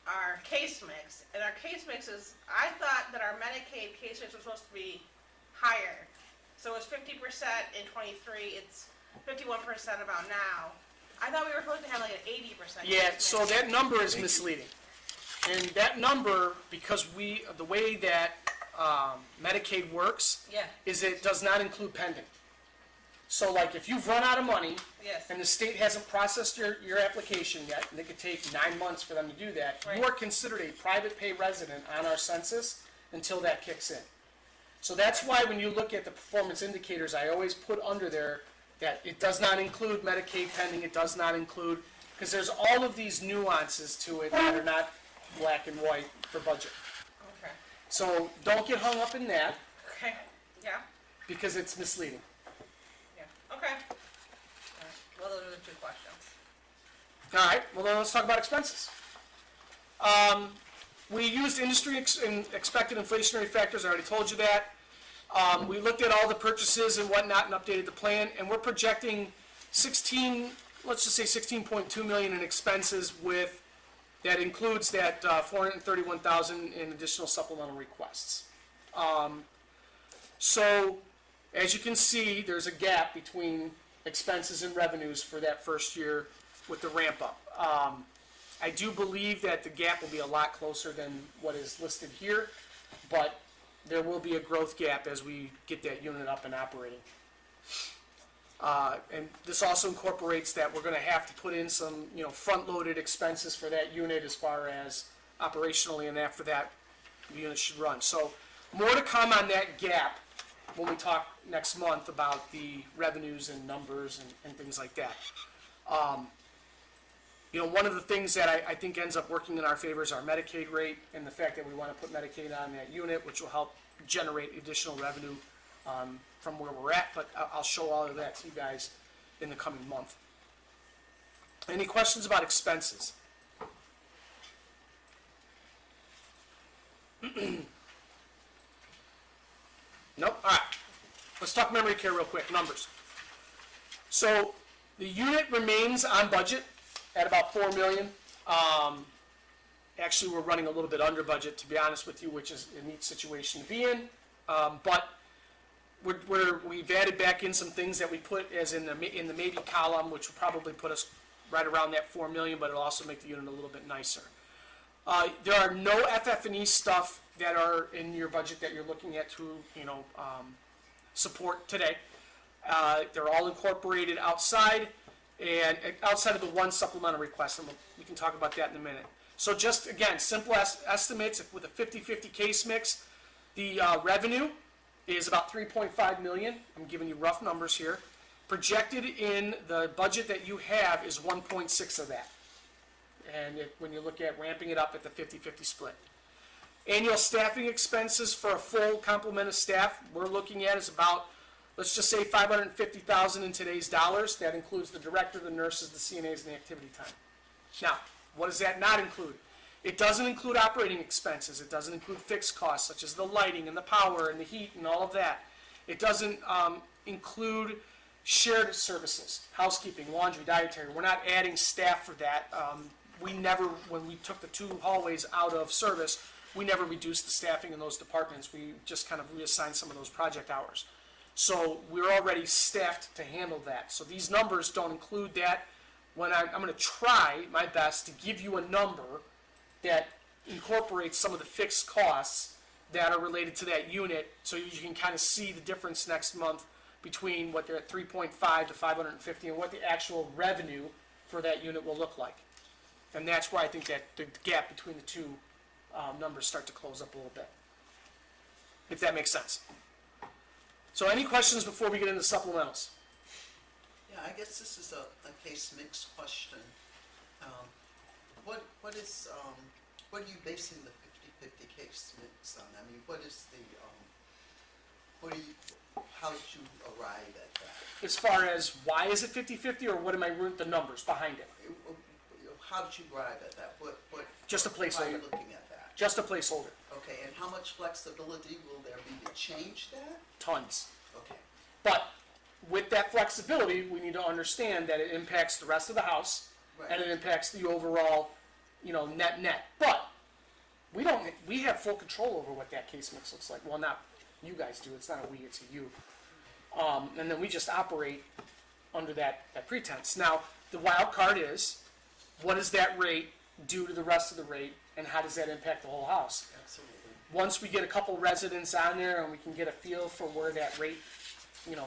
Speaker 1: our case mix. And our case mix is, I thought that our Medicaid case mix was supposed to be higher. So it was 50% in 23, it's 51% about now. I thought we were supposed to have like an 80%.
Speaker 5: Yeah,
Speaker 1: case
Speaker 5: so
Speaker 1: mix.
Speaker 5: that number is misleading. And that number, because the way that Medicaid works,
Speaker 1: Yeah,
Speaker 5: is it does not include pending. So like, if you've run out of money,
Speaker 1: yes,
Speaker 5: and the state hasn't processed your application yet, and it could take 9 months for them to do that, you
Speaker 1: Right.
Speaker 5: are considered a private pay resident on our census until that kicks in. So that's why when you look at the performance indicators, I always put under there that it does not include Medicaid pending, it does not include, because there's all of these nuances to it that are not black and white for budget.
Speaker 1: okay,
Speaker 5: So don't get hung up in that,
Speaker 1: okay, yeah,
Speaker 5: because it's misleading.
Speaker 1: yeah, okay. All right. Well, those are the 2 questions.
Speaker 5: All right, well then let's talk about expenses. We used industry and expected inflationary factors, I already told you that. We looked at all the purchases and whatnot and updated the plan, and we're projecting let's just say 16.2 million in expenses with, that includes that 431,000 in additional supplemental requests. So, as you can see, there's a gap between expenses and revenues for that first year with the ramp up. I do believe that the gap will be a lot closer than what is listed here, but there will be a growth gap as we get that unit up and operating. And this also incorporates that we're gonna have to put in some, front-loaded expenses for that unit as far as operationally, and after that, the unit should run. So, more to come on that gap when we talk next month about the revenues and numbers and things like that. You know, one of the things that I think ends up working in our favor is our Medicaid rate and the fact that we want to put Medicaid on that unit, which will help generate additional revenue from where we're at, but I'll show all of that to you guys in the coming month. Any questions about expenses? Nope, all right. Let's talk memory care real quick, numbers. So the unit remains on budget at about 4 million. Actually, we're running a little bit under budget, to be honest with you, which is a neat situation to be in. But we've added back in some things that we put as in the maybe column, which will probably put us right around that 4 million, but it'll also make the unit a little bit nicer. There are no FF&E stuff that are in your budget that you're looking at to, support today. They're all incorporated outside, and outside of the one supplemental request, and we can talk about that in a minute. So just, again, simple estimates with a 50-50 case mix. The revenue is about 3.5 million. I'm giving you rough numbers here. Projected in the budget that you have is 1.6 of that. And when you look at ramping it up at the 50-50 split. Annual staffing expenses for a full complement of staff we're looking at is about, let's just say $550,000 in today's dollars. That includes the director, the nurses, the CNAs, and the activity time. Now, what does that not include? It doesn't include operating expenses. It doesn't include fixed costs such as the lighting and the power and the heat and all of that. It doesn't include shared services, housekeeping, laundry, dietary. We're not adding staff for that. We never, when we took the 2 hallways out of service, we never reduced the staffing in those departments. We just kind of reassigned some of those project hours. So we're already staffed to handle that. So these numbers don't include that. When I'm going to try my best to give you a number that incorporates some of the fixed costs that are related to that unit, so you can kind of see the difference next month between what they're at 3.5 to 550 and what the actual revenue for that unit will look like. And that's why I think that the gap between the two numbers start to close up a little bit, if that makes sense. So any questions before we get into supplementals?
Speaker 7: Yeah, I guess this is a case mix question. What are you basing the 50-50 case mix on? I mean, how did you arrive at that?
Speaker 5: As far as why is it 50-50, or what am I the numbers behind it?
Speaker 7: How did you arrive at that?
Speaker 5: Just a
Speaker 7: Why are
Speaker 5: placeholder.
Speaker 7: you looking at that?
Speaker 5: Just a placeholder.
Speaker 7: Okay, and how much flexibility will there be to change that?
Speaker 5: Tons.
Speaker 7: Okay,
Speaker 5: But with that flexibility, we need to understand that it impacts the rest of the house, and it
Speaker 7: right,
Speaker 5: impacts the overall, net. But we have full control over what that case mix looks like. Well, not you guys do. It's not a we, it's a you. And then we just operate under that pretense. Now, the wild card is, what does that rate do to the rest of the rate, and how does that impact the whole house?
Speaker 7: absolutely.
Speaker 5: Once we get a couple residents on there and we can get a feel for where that rate,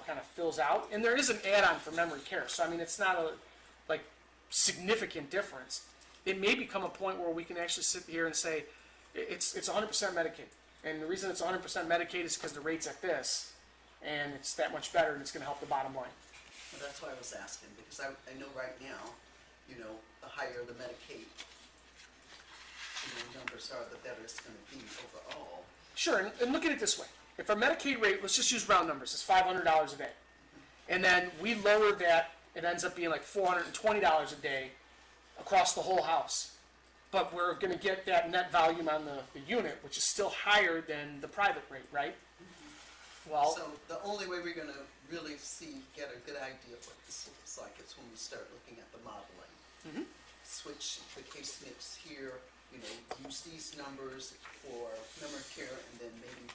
Speaker 5: kind of fills out, and there is an add-on for memory care, so I mean, it's not a significant difference. It may become a point where we can actually sit here and say it's 100% Medicaid, and the reason it's 100% Medicaid is because the rate's at this, and it's that much better, and it's going to help the bottom line.
Speaker 7: Well, that's why I was asking, because I know right now, the higher the Medicaid, numbers are, the better it's gonna be overall.
Speaker 5: Sure, and look at it this way. If our Medicaid rate, let's just use round numbers, it's $500 a day. And then we lower that, it ends up being like $420 a day across the whole house. But we're gonna get that net volume on the unit, which is still higher than the private rate, right? Well,
Speaker 7: So the only way we're gonna really get a good idea of what this looks like is when we start looking at the modeling. Switch the case mix here, use these numbers for memory care, and then maybe,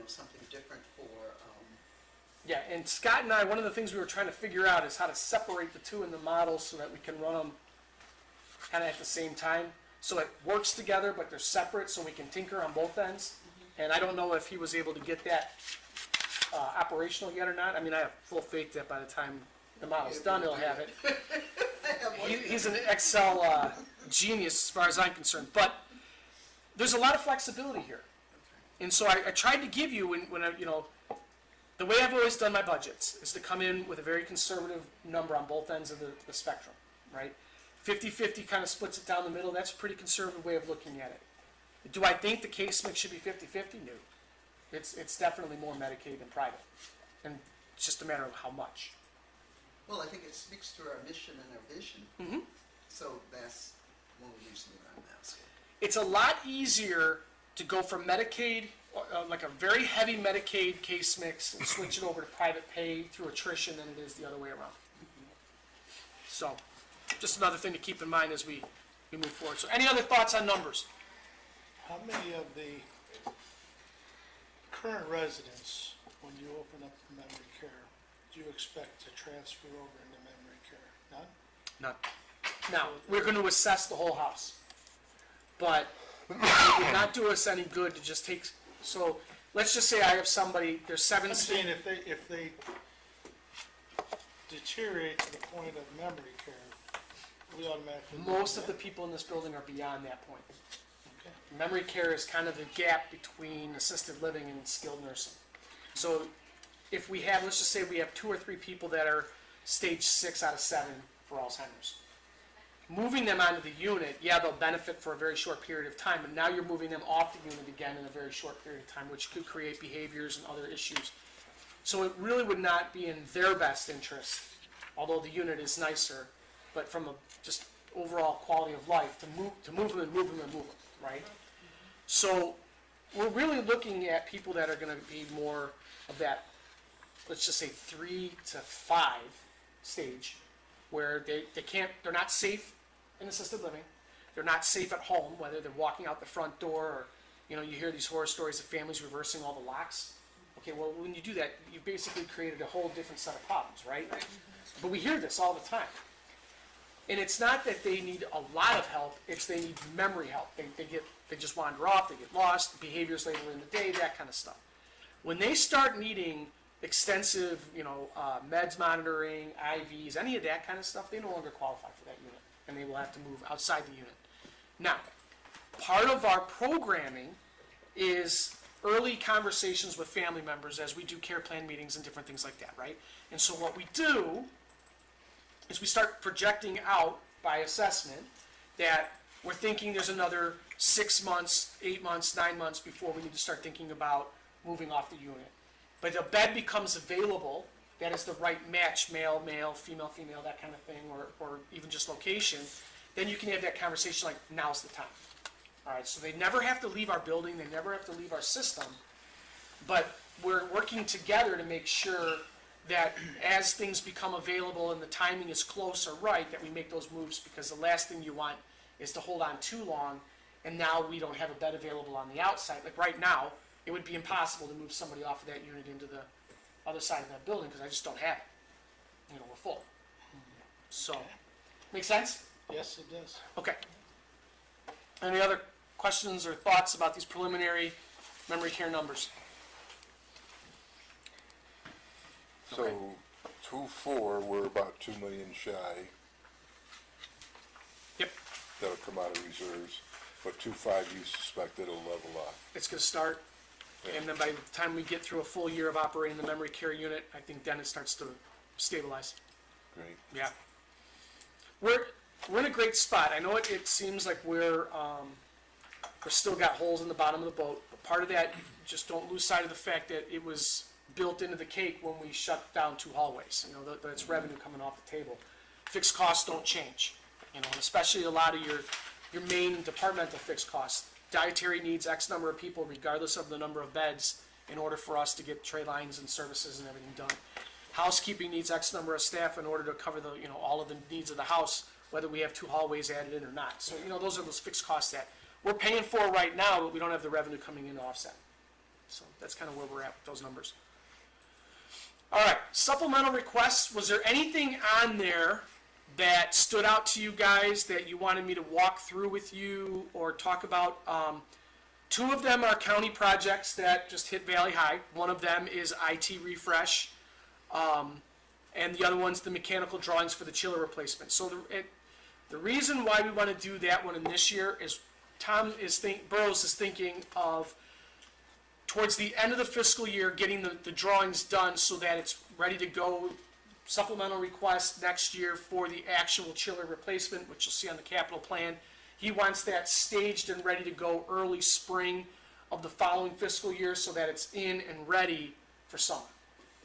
Speaker 7: something different for,
Speaker 5: yeah, and Scott and I, one of the things we were trying to figure out is how to separate the two in the model so that we can run them kind of at the same time. So it works together, but they're separate, so we can tinker on both ends. And I don't know if he was able to get that operational yet or not. I mean, I have full faith that by the time the model's done, he'll have it. He's an Excel genius as far as I'm concerned. But there's a lot of flexibility here. And so I tried to give you, when I, the way I've always done my budgets is to come in with a very conservative number on both ends of the spectrum, right? 50-50 kind of splits it down the middle. That's a pretty conservative way of looking at it. Do I think the case mix should be 50-50? No. It's definitely more Medicaid than private. And it's just a matter of how much.
Speaker 7: Well, I think it speaks to our mission and our vision.
Speaker 5: Mm-hmm.
Speaker 7: So that's one reason why I'm asking.
Speaker 5: It's a lot easier to go from Medicaid, like a very heavy Medicaid case mix, and switch it over to private pay through attrition than it is the other way around. So, just another thing to keep in mind as we move forward. So, any other thoughts on numbers?
Speaker 3: How many of the current residents, when you open up memory care, do you expect to transfer over into memory care? None?
Speaker 5: None. Now, we're going to assess the whole house, but it would not do us any good to just take. So, let's just say I have somebody. There's 7.
Speaker 3: I'm saying if they deteriorate to the point of memory care, we automatically.
Speaker 5: Most of the people in this building are beyond that point.
Speaker 3: Okay.
Speaker 5: Memory care is kind of the gap between assisted living and skilled nursing. So if we have, let's just say we have 2 or 3 people that are stage 6 out of 7 for Alzheimer's. Moving them onto the unit, yeah, they'll benefit for a very short period of time, but now you're moving them off the unit again in a very short period of time, which could create behaviors and other issues. So it really would not be in their best interest, although the unit is nicer, but from a just overall quality of life, to move them and move them and move them, right? So we're really looking at people that are going to be more of that, let's just say 3 to 5 stage, where they're not safe in assisted living, they're not safe at home, whether they're walking out the front door, or you hear these horror stories of families reversing all the locks. Okay, well, when you do that, you've basically created a whole different set of problems, right? But we hear this all the time. And it's not that they need a lot of help, it's they need memory help. They just wander off, they get lost, behaviors later in the day, that kind of stuff. When they start needing extensive, meds monitoring, IVs, any of that kind of stuff, they no longer qualify for that unit, and they will have to move outside the unit. Now, part of our programming is early conversations with family members as we do care plan meetings and different things like that, right? And so what we do is we start projecting out by assessment that we're thinking there's another 6 months, 8 months, 9 months before we need to start thinking about moving off the unit. But the bed becomes available, that is the right match, male, male, female, female, that kind of thing, or even just location, then you can have that conversation like, now's the time. All right, so they never have to leave our building, they never have to leave our system, but we're working together to make sure that as things become available and the timing is close or right, that we make those moves, because the last thing you want is to hold on too long, and now we don't have a bed available on the outside. Like right now, it would be impossible to move somebody off of that unit into the other side of that building, because I just don't have it. We're full. So, make sense?
Speaker 3: Yes, it does.
Speaker 5: Okay. Any other questions or thoughts about these preliminary memory care numbers?
Speaker 6: So, 2-4, we're about 2 million shy.
Speaker 5: Yep.
Speaker 6: That'll come out of reserves, but 2-5, you suspect it'll level off.
Speaker 5: It's going to start, and then by the time we get through a full year of operating the memory care unit, I think then it starts to stabilize.
Speaker 6: Great.
Speaker 5: Yeah. We're in a great spot. I know it seems like we're still got holes in the bottom of the boat, but part of that, just don't lose sight of the fact that it was built into the cake when we shut down 2 hallways. That's revenue coming off the table. Fixed costs don't change, and especially a lot of your main departmental fixed costs. Dietary needs X number of people regardless of the number of beds in order for us to get tray lines and services and everything done. Housekeeping needs X number of staff in order to cover the all of the needs of the house, whether we have 2 hallways added in or not. So those are those fixed costs that we're paying for right now, but we don't have the revenue coming in to offset. So that's kind of where we're at with those numbers. All right, supplemental requests. Was there anything on there that stood out to you guys that you wanted me to walk through with you or talk about? 2 of them are county projects that just hit Valley High. One of them is IT refresh, and the other one's the mechanical drawings for the chiller replacement. So the reason why we want to do that one in this year is Burroughs is thinking of towards the end of the fiscal year getting the drawings done so that it's ready to go supplemental request next year for the actual chiller replacement, which you'll see on the capital plan. He wants that staged and ready to go early spring of the following fiscal year so that it's in and ready for summer.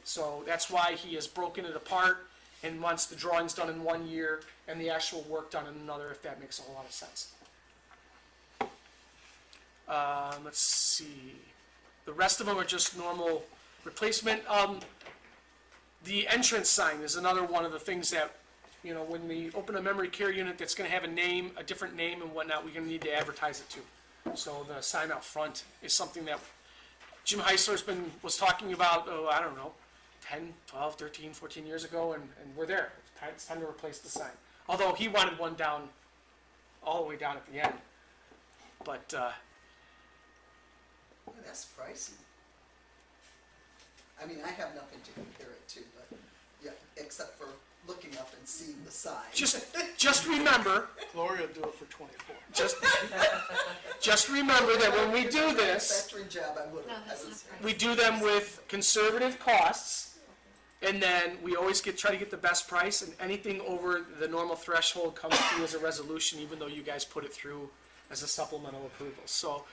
Speaker 5: So that's why he has broken it apart and wants the drawings done in 1 year and the actual work done in another, if that makes a whole lot of sense. Let's see. The rest of them are just normal replacement. The entrance sign is another one of the things that, you know, when we open a memory care unit that's gonna have a name, a different name and whatnot, we're gonna need to advertise it too. So the sign out front is something that Jim Heisler's was talking about, I don't know, 10, 12, 13, 14 years ago, and we're there. It's time to replace the sign. Although he wanted one down, all the way down at the end. But,
Speaker 7: Boy, that's pricey. I mean, I have nothing to compare it to, but, yeah, except for looking up and seeing the sign.
Speaker 5: just remember,
Speaker 3: Gloria will do it for 24.
Speaker 5: just remember that when we do this,
Speaker 7: Factory job, I would
Speaker 8: No,
Speaker 7: have.
Speaker 8: that's not right.
Speaker 5: we do them with conservative costs, and then we always try to get the best price, and anything over the normal threshold comes through as a resolution, even though you guys put it through as a supplemental approval. So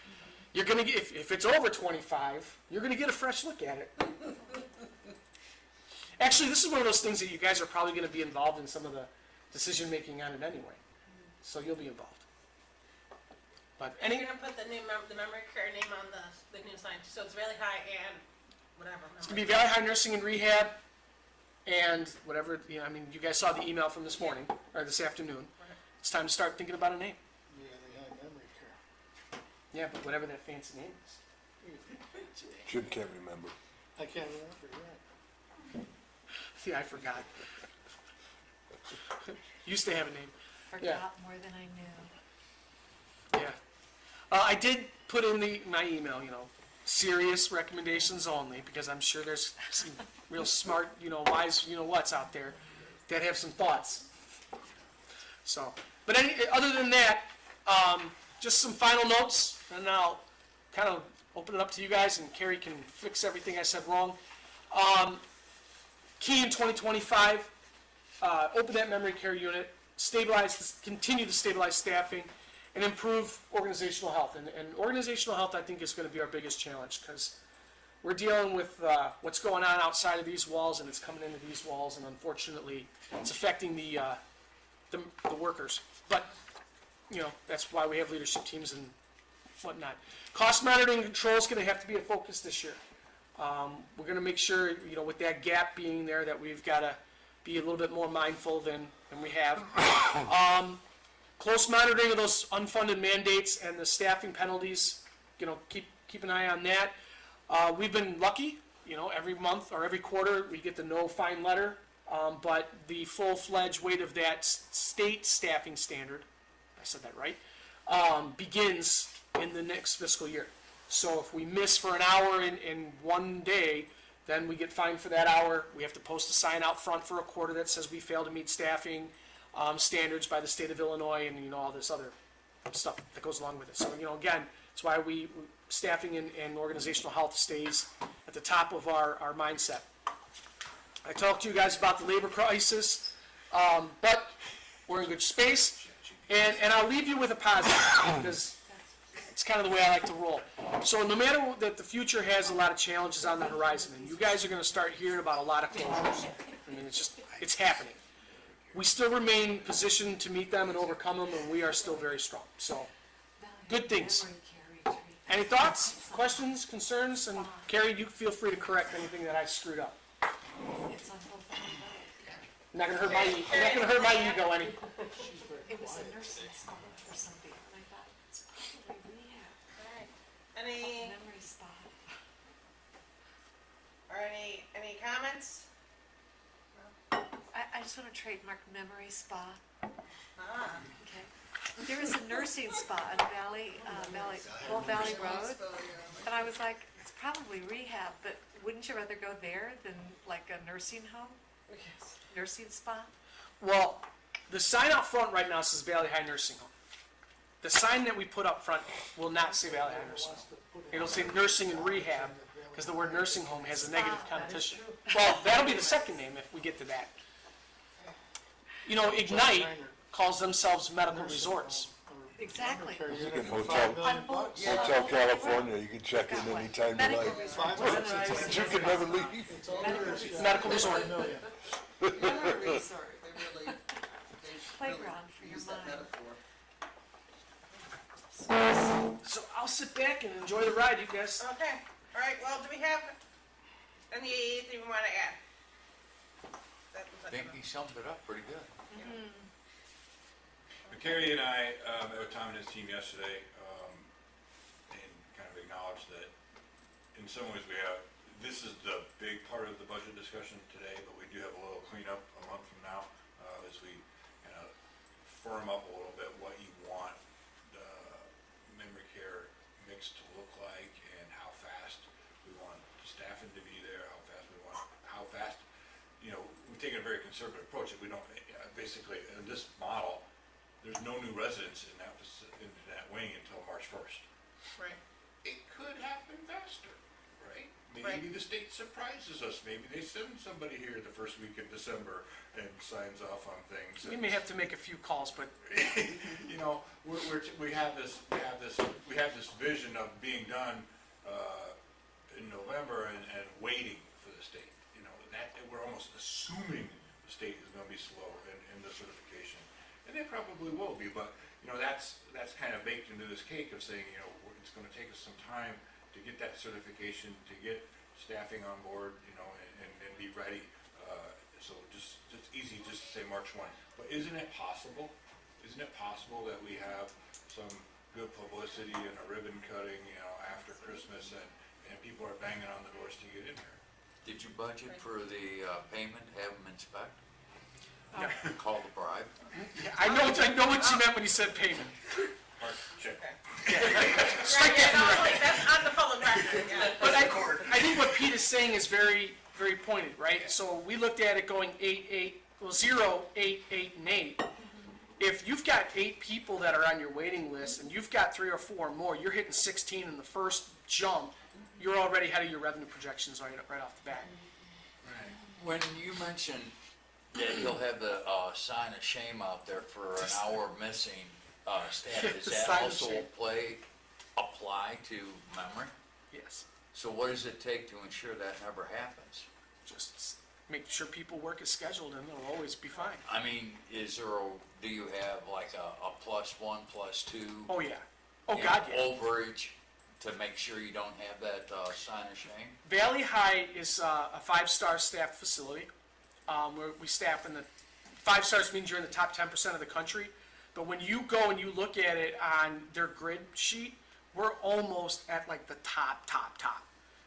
Speaker 5: you're gonna get, if it's over 25, you're gonna get a fresh look at it. Actually, this is one of those things that you guys are probably gonna be involved in some of the decision-making on it anyway. So you'll be involved. But
Speaker 1: You're
Speaker 5: any,
Speaker 1: gonna put the memory care name on the new sign, so it's Valley High and whatever.
Speaker 5: it's gonna be Valley High Nursing and Rehab, and whatever, you know, I mean, you guys saw the email from this morning, or this afternoon. It's time to start thinking about a name.
Speaker 3: Yeah, they have memory care.
Speaker 5: Yeah, but whatever that fancy name is.
Speaker 6: Jim can't remember.
Speaker 3: I can't remember, you're right.
Speaker 5: See, I forgot. Used to have a name.
Speaker 8: Forgot more than I knew.
Speaker 5: Yeah. I did put in my email, you know, serious recommendations only, because I'm sure there's some real smart, you know, wise, you know what's out there that have some thoughts. So, but other than that, just some final notes, and then I'll kind of open it up to you guys, and Carrie can fix everything I said wrong. Key in 2025, open that memory care unit, continue to stabilize staffing, and improve organizational health. And organizational health, I think, is going to be our biggest challenge, because we're dealing with what's going on outside of these walls, and it's coming into these walls, and unfortunately, it's affecting the workers. But, you know, that's why we have leadership teams and whatnot. Cost monitoring and control is going to have to be a focus this year. We're going to make sure, you know, with that gap being there, that we've got to be a little bit more mindful than we have. Close monitoring of those unfunded mandates and the staffing penalties, you know, keep an eye on that. We've been lucky, you know, every month or every quarter we get the no fine letter, but the full-fledged weight of that state staffing standard, I said that right, begins in the next fiscal year. So if we miss for an hour in 1 day, then we get fined for that hour. We have to post a sign out front for a quarter that says we failed to meet staffing standards by the state of Illinois, and, you know, all this other stuff that goes along with it. So, you know, again, that's why staffing and organizational health stays at the top of our mindset. I talked to you guys about the labor crisis, but we're in good space, and I'll leave you with a positive, because it's kind of the way I like to roll. So no matter that the future has a lot of challenges on the horizon, and you guys are going to start hearing about a lot of closures. I mean, it's happening. We still remain positioned to meet them and overcome them, and we are still very strong. So, good things. Any thoughts, questions, concerns? And Carrie, you feel free to correct anything that I screwed up.
Speaker 8: It's on both of them.
Speaker 5: I'm not gonna hurt my ego any.
Speaker 8: It was a nursing spot or something, and I thought, it's probably rehab,
Speaker 1: Any,
Speaker 8: memory spot.
Speaker 1: or any comments?
Speaker 8: I just want to trademark memory spa.
Speaker 1: Ah,
Speaker 8: Okay. There was a nursing spa on Old Valley Road, and I was like, it's probably rehab, but wouldn't you rather go there than like a nursing home? Nursing spa?
Speaker 5: Well, the sign out front right now says Valley High Nursing Home. The sign that we put up front will not say Valley High Nursing Home. It'll say Nursing and Rehab, because the word nursing home has a negative
Speaker 8: Spa, that is
Speaker 5: connotation. Well, that'll be the second name if we get to that. You know, Ignite calls themselves medical resorts.
Speaker 8: Exactly.
Speaker 6: You can Hotel California, you can check in anytime you
Speaker 8: Medical
Speaker 6: like.
Speaker 8: resort.
Speaker 6: But you can never leave.
Speaker 5: Medical resort.
Speaker 8: Memory resort.
Speaker 7: They really
Speaker 8: Playground for your
Speaker 7: use that
Speaker 8: mind.
Speaker 7: metaphor.
Speaker 5: So I'll sit back and enjoy the ride, you guys.
Speaker 1: Okay, all right, well, do we have anything we want to add?
Speaker 4: I think he summed it up pretty good.
Speaker 2: Carrie and I met with Tom and his team yesterday, and kind of acknowledged that in some ways this is the big part of the budget discussion today, but we do have a little cleanup a month from now, as we kind of firm up a little bit what you want the memory care mix to look like and how fast we want the staffing to be there, how fast, we've taken a very conservative approach. If we don't, basically, in this model, there's no new residents in that wing until March 1st.
Speaker 1: Right.
Speaker 2: It could happen faster, right?
Speaker 1: Right.
Speaker 2: Maybe the state surprises us. Maybe they send somebody here the first week of December and signs off on things.
Speaker 5: We may have to make a few calls, but
Speaker 2: We have this vision of being done in November and waiting for the state. That we're almost assuming the state is going to be slow in the certification. And they probably will be, but, that's kind of baked into this cake of saying, it's gonna take us some time to get that certification, to get staffing on board, and be ready. So just easy just to say March 1. But isn't it possible that we have some good publicity and a ribbon cutting, after Christmas and people are banging on the doors to get in here?
Speaker 4: Did you budget for the payment, have them inspect?
Speaker 5: Yeah.
Speaker 4: Call the bribe?
Speaker 5: I know what you meant when you said payment.
Speaker 2: Mark, check.
Speaker 5: Strike
Speaker 1: Right,
Speaker 5: that from the record.
Speaker 1: that's on the public record, yeah.
Speaker 5: But I think what Pete is saying is very, very pointed, right? So we looked at it going 0, 8, 8, and 8. If you've got 8 people that are on your waiting list and you've got 3 or 4 more, you're hitting 16 in the first jump. You're already ahead of your revenue projections right off the bat.
Speaker 4: When you mentioned that you'll have the sign of shame out there for an hour missing staff, does
Speaker 5: The
Speaker 4: that
Speaker 5: sign of
Speaker 4: also
Speaker 5: shame.
Speaker 4: apply to memory?
Speaker 5: Yes.
Speaker 4: So what does it take to ensure that never happens?
Speaker 5: Just make sure people work as scheduled and they'll always be fine.
Speaker 4: I mean, do you have like a +1, +2?
Speaker 5: Oh, yeah. Oh,
Speaker 4: you
Speaker 5: God,
Speaker 4: know,
Speaker 5: yeah.
Speaker 4: overage to make sure you don't have that sign of shame?
Speaker 5: Valley High is a 5-star staffed facility. Where we staff in the 5 stars means you're in the top 10% of the country. But when you go and you look at it on their grid sheet, we're almost at like the top.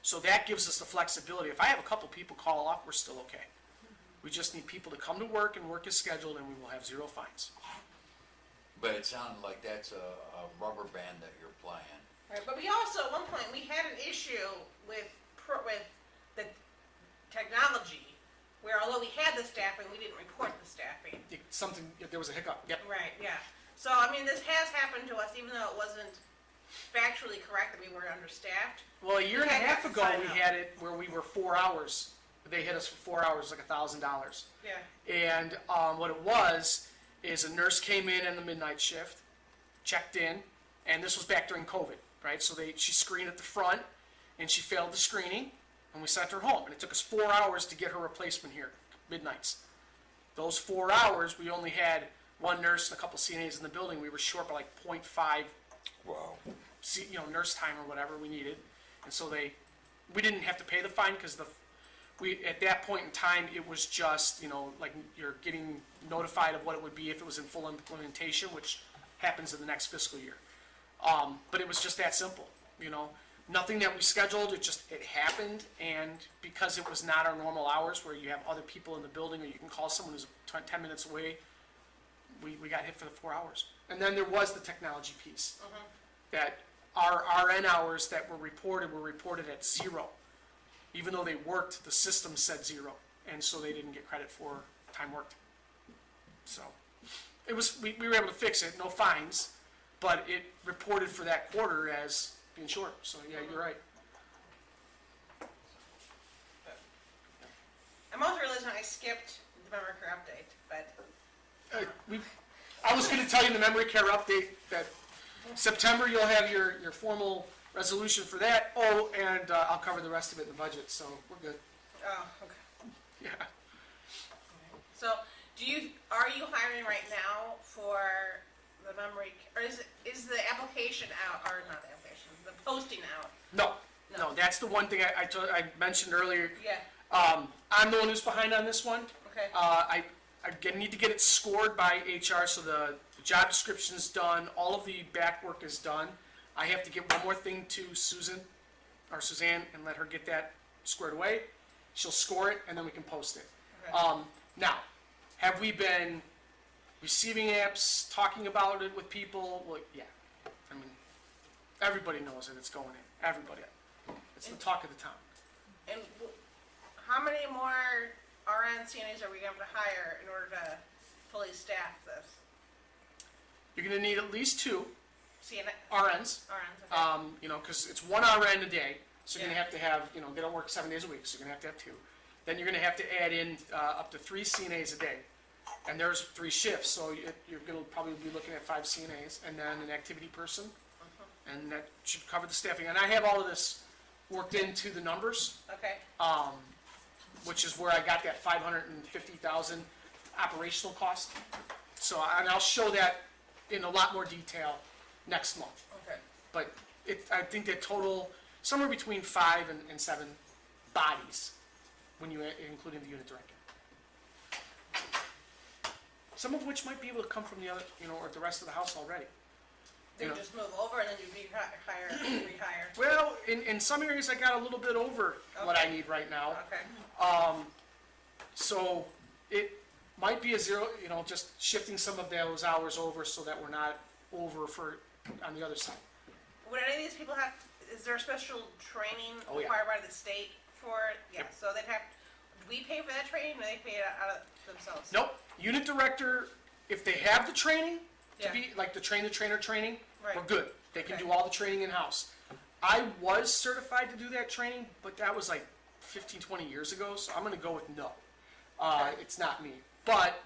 Speaker 5: So that gives us the flexibility. If I have a couple people call off, we're still okay. We just need people to come to work and work as scheduled, and we will have 0 fines.
Speaker 4: But it sounded like that's a rubber band that you're playing.
Speaker 1: Right, but we also, at one point, we had an issue with the technology, where although we had the staffing, we didn't report the staffing.
Speaker 5: There was a hiccup. Yep.
Speaker 1: Right, yeah. So, I mean, this has happened to us, even though it wasn't factually correct that we were understaffed.
Speaker 5: Well, a year and a
Speaker 1: We had
Speaker 5: half
Speaker 1: to
Speaker 5: ago,
Speaker 1: sign
Speaker 5: we
Speaker 1: up.
Speaker 5: had it where we were 4 hours. They hit us for 4 hours, like $1,000.
Speaker 1: Yeah.
Speaker 5: And what it was is a nurse came in the midnight shift, checked in, and this was back during COVID, right? So she screened at the front, and she failed the screening, and we sent her home. And it took us 4 hours to get her replacement here, midnights. Those 4 hours, we only had one nurse and a couple CNAs in the building. We were short by like 0.5
Speaker 6: Wow.
Speaker 5: nurse time or whatever we needed. And so we didn't have to pay the fine because at that point in time, it was just, like you're getting notified of what it would be if it was in full implementation, which happens in the next fiscal year. But it was just that simple, Nothing that we scheduled, it happened, and because it was not our normal hours where you have other people in the building or you can call someone who's 10 minutes away, we got hit for the 4 hours. And then there was the technology piece. That our RN hours that were reported at 0. Even though they worked, the system said 0, and so they didn't get credit for time worked. So we were able to fix it, no fines, but it reported for that quarter as being short. So yeah, you're right.
Speaker 1: reason I skipped the memory care update, but,
Speaker 5: I was gonna tell you in the memory care update that September, you'll have your formal resolution for that. Oh, and I'll cover the rest of it in the budget, so we're good.
Speaker 1: oh, okay.
Speaker 5: Yeah.
Speaker 1: So, are you hiring right now for the memory, or is the application out, or not the application, the posting out?
Speaker 5: No, that's the one thing I mentioned earlier.
Speaker 1: Yeah,
Speaker 5: I'm the one who's behind on this one.
Speaker 1: okay,
Speaker 5: I need to get it scored by HR, so the job description's done, all of the back work is done. I have to get one more thing to Suzanne, and let her get that squared away. She'll score it, and then we can post it.
Speaker 1: okay.
Speaker 5: Now, have we been receiving apps, talking about it with people? Well, yeah. I mean, everybody knows that it's going in. Everybody. It's the talk of the town.
Speaker 1: And how many more RN CNAs are we going to hire in order to fully staff this?
Speaker 5: You're gonna need at least 2
Speaker 1: CNA,
Speaker 5: RNs.
Speaker 1: RNs, okay.
Speaker 5: Because it's 1 RN a day, so you're
Speaker 1: Yeah.
Speaker 5: gonna have to have, they don't work 7 days a week, so you're gonna have to have 2. Then you're gonna have to add in up to 3 CNAs a day. And there's 3 shifts, so you're gonna probably be looking at 5 CNAs, and then an activity person, and that should cover the staffing. And I have all of this worked into the numbers,
Speaker 1: Okay,
Speaker 5: which is where I got that 550,000 operational cost. So, and I'll show that in a lot more detail next month.
Speaker 1: okay.
Speaker 5: But I think that total, somewhere between 5 and 7 bodies, when you including the unit director. Some of which might be able to come from the other, or the rest of the house already.
Speaker 1: Then you
Speaker 5: Yeah.
Speaker 1: just move over and then you rehire.
Speaker 5: Well, in some areas I got a little bit over what I need right now.
Speaker 1: Okay,
Speaker 5: So it might be a zero, just shifting some of those hours over so that we're not over on the other side.
Speaker 1: would any of these people have, is there special training
Speaker 5: Oh, yeah.
Speaker 1: required by the state for it? Yeah,
Speaker 5: Yep.
Speaker 1: so they'd have, do we pay for that training, or they pay it out of themselves?
Speaker 5: Nope, unit director, if they have the training, to
Speaker 1: Yeah.
Speaker 5: be, like the train-the-trainer training, we're
Speaker 1: Right.
Speaker 5: good. They can
Speaker 1: Okay.
Speaker 5: do all the training in-house. I was certified to do that training, but that was like 15, 20 years ago, so I'm gonna go with no. It's not me. But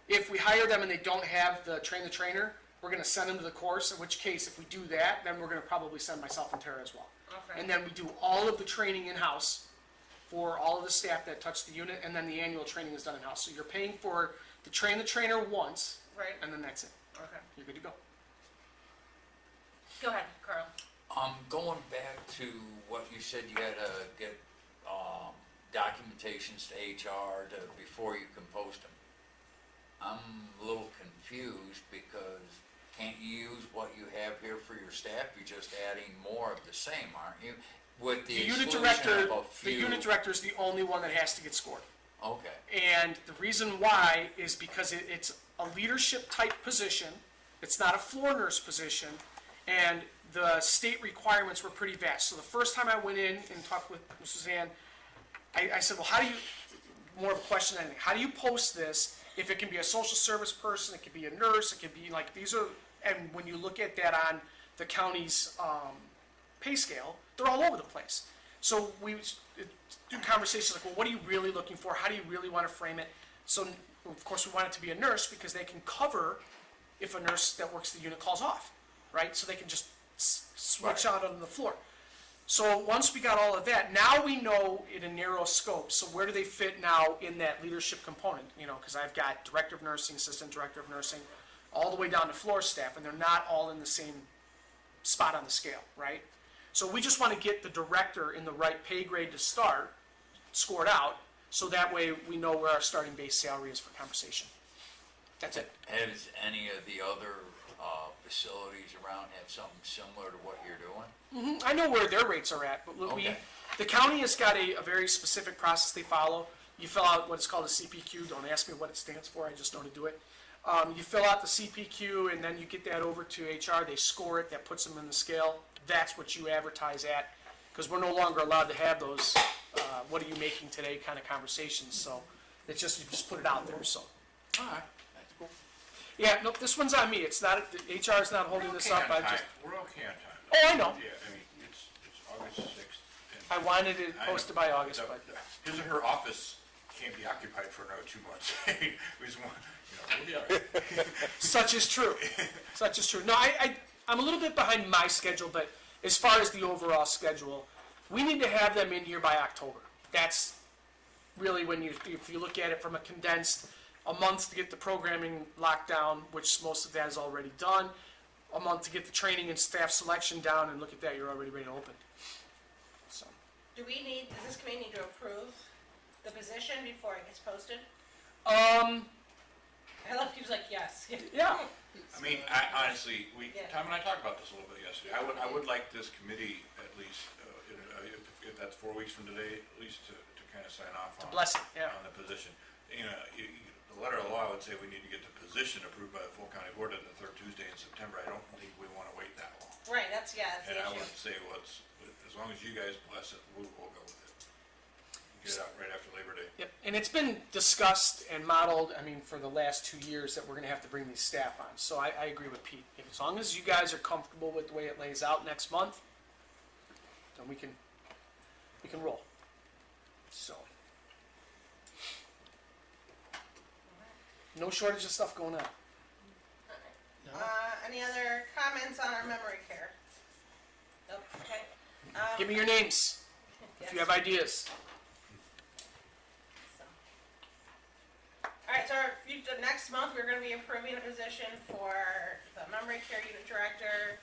Speaker 5: if we hire them and they don't have the train-the-trainer, we're gonna send them to the course, in which case, if we do that, then we're gonna probably send myself and Tara as well.
Speaker 1: Okay.
Speaker 5: And then we do all of the training in-house for all of the staff that touch the unit, and then the annual training is done in-house. So you're paying for the train-the-trainer once,
Speaker 1: Right,
Speaker 5: and then that's it.
Speaker 1: okay.
Speaker 5: You're good to go.
Speaker 1: Go ahead, Carl.
Speaker 4: Going back to what you said, you had to get, documentations to HR before you can post them. I'm a little confused because can't you use what you have here for your staff? You're just adding more of the same, aren't you? With the
Speaker 5: The unit
Speaker 4: exclusion
Speaker 5: director,
Speaker 4: of a
Speaker 5: the
Speaker 4: few.
Speaker 5: unit director is the only one that has to get scored.
Speaker 4: Okay,
Speaker 5: And the reason why is because it's a leadership type position. It's not a floor nurse position, and the state requirements were pretty vast. So the first time I went in and talked with Suzanne, I said, well, how do you, more of a question than anything, how do you post this? If it can be a social service person, it could be a nurse, it could be like, these are, and when you look at that on the county's pay scale, they're all over the place. So we do conversations like, well, what are you really looking for? How do you really want to frame it? So, of course, we want it to be a nurse because they can cover if a nurse that works the unit calls off, right? So they can just switch out on the floor. So once we got all of that, now we know in a narrow scope, so where do they fit now in that leadership component? Because I've got director of nursing, assistant director of nursing, all the way down to floor staff, and they're not all in the same spot on the scale, right? So we just want to get the director in the right pay grade to start, scored out, so that way we know where our starting base salary is for conversation. That's it.
Speaker 4: has any of the other, facilities around have something similar to what you're doing?
Speaker 5: I know where their rates are at, but look,
Speaker 4: Okay.
Speaker 5: the county has got a very specific process they follow. You fill out what is called a CPQ, don't ask me what it stands for, I just know to do it. You fill out the CPQ and then you get that over to HR, they score it, that puts them in the scale. That's what you advertise at, because we're no longer allowed to have those, what are you making today kind of conversations, so it's just, you just put it out there, so.
Speaker 4: All right, that's cool.
Speaker 5: Yeah, nope, this one's on me, it's not, the HR is not holding this up, I just,
Speaker 2: We're okay on time.
Speaker 5: oh, I know,
Speaker 2: Yeah, I mean, it's August 6th.
Speaker 5: I wanted it posted by August, but.
Speaker 2: His or her office can't be occupied for another 2 months. We just want, we'll be all right.
Speaker 5: Such is true. Such is true. No, I'm a little bit behind my schedule, but as far as the overall schedule, we need to have them in here by October. That's really when if you look at it from a condensed, a month to get the programming locked down, which most of that is already done, a month to get the training and staff selection down, and look at that, you're already ready to open. So,
Speaker 1: does this committee need to approve the position before it gets posted? I love people's like, yes.
Speaker 5: yeah,
Speaker 2: I mean, honestly,
Speaker 1: Yeah.
Speaker 2: Tom and I talked about this a little bit yesterday. I would like this committee at least, if that's 4 weeks from today, at least to kind of sign off on.
Speaker 5: bless it, yeah.
Speaker 2: On the position. The letter of law would say we need to get the position approved by the full county board on the third Tuesday in September. I don't think we want to wait that long.
Speaker 1: Right, that's the
Speaker 2: And I
Speaker 1: issue.
Speaker 2: would say as long as you guys bless it, we'll go with it. Get it out right after Labor Day.
Speaker 5: Yep, and it's been discussed and modeled, for the last 2 years that we're gonna have to bring these staff on. So I agree with Pete. As long as you guys are comfortable with the way it lays out next month, then we can roll. So. No shortage of stuff going on.
Speaker 1: Any other comments on our memory care? Nope, okay.
Speaker 5: Give me your names if you have ideas.
Speaker 1: All right, so next month, we're gonna be approving a position for the memory care unit director.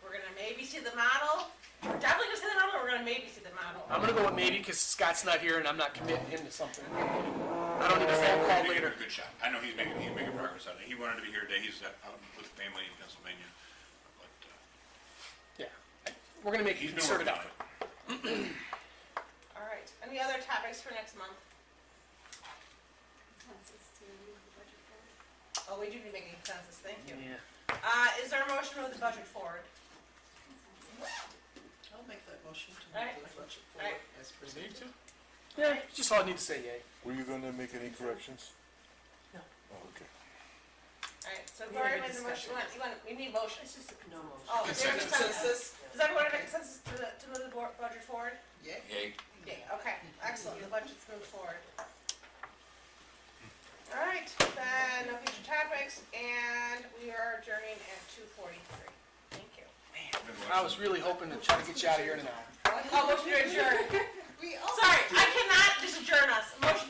Speaker 1: We're gonna maybe see the model. We're definitely gonna see the model, or we're gonna maybe see the model.
Speaker 5: I'm gonna go with maybe because Scott's not here and I'm not committing him to something. I don't need a phone call
Speaker 2: Give it
Speaker 5: later.
Speaker 2: a good shot. I know he's making progress on it. He wanted to be here today. He's out with family in Pennsylvania. But
Speaker 5: Yeah, we're gonna make a
Speaker 2: he's been
Speaker 5: concerted
Speaker 2: working on
Speaker 5: effort.
Speaker 2: it.
Speaker 1: All right, any other topics for next month? Oh, we do need to make a consensus, thank you.
Speaker 5: Yeah.
Speaker 1: Is there a motion to move the budget forward?
Speaker 7: I'll make that motion to
Speaker 1: Alright.
Speaker 7: move the budget
Speaker 1: Alright.
Speaker 7: forward as presented.
Speaker 5: Yeah, just all I need to say, yay.
Speaker 6: Were you gonna make any corrections?
Speaker 7: No.
Speaker 6: Oh, okay.
Speaker 1: All right, so
Speaker 7: We
Speaker 1: Gloria
Speaker 7: need a
Speaker 1: made the motion, we need motions.
Speaker 9: No motion.
Speaker 1: Oh, is there a consensus?
Speaker 7: Consensus?
Speaker 1: Does everyone have a consensus to move the budget forward?
Speaker 7: Yay.
Speaker 4: Yay.
Speaker 1: Yeah, okay, excellent, the budget's moved forward. All right, then no future topics, and we are adjourning at 2:43. Thank you.
Speaker 5: I was really hoping to try to get you out of here in an hour.
Speaker 1: Oh, motion to adjourn.
Speaker 7: We all
Speaker 1: Sorry, I cannot just adjourn us. Motion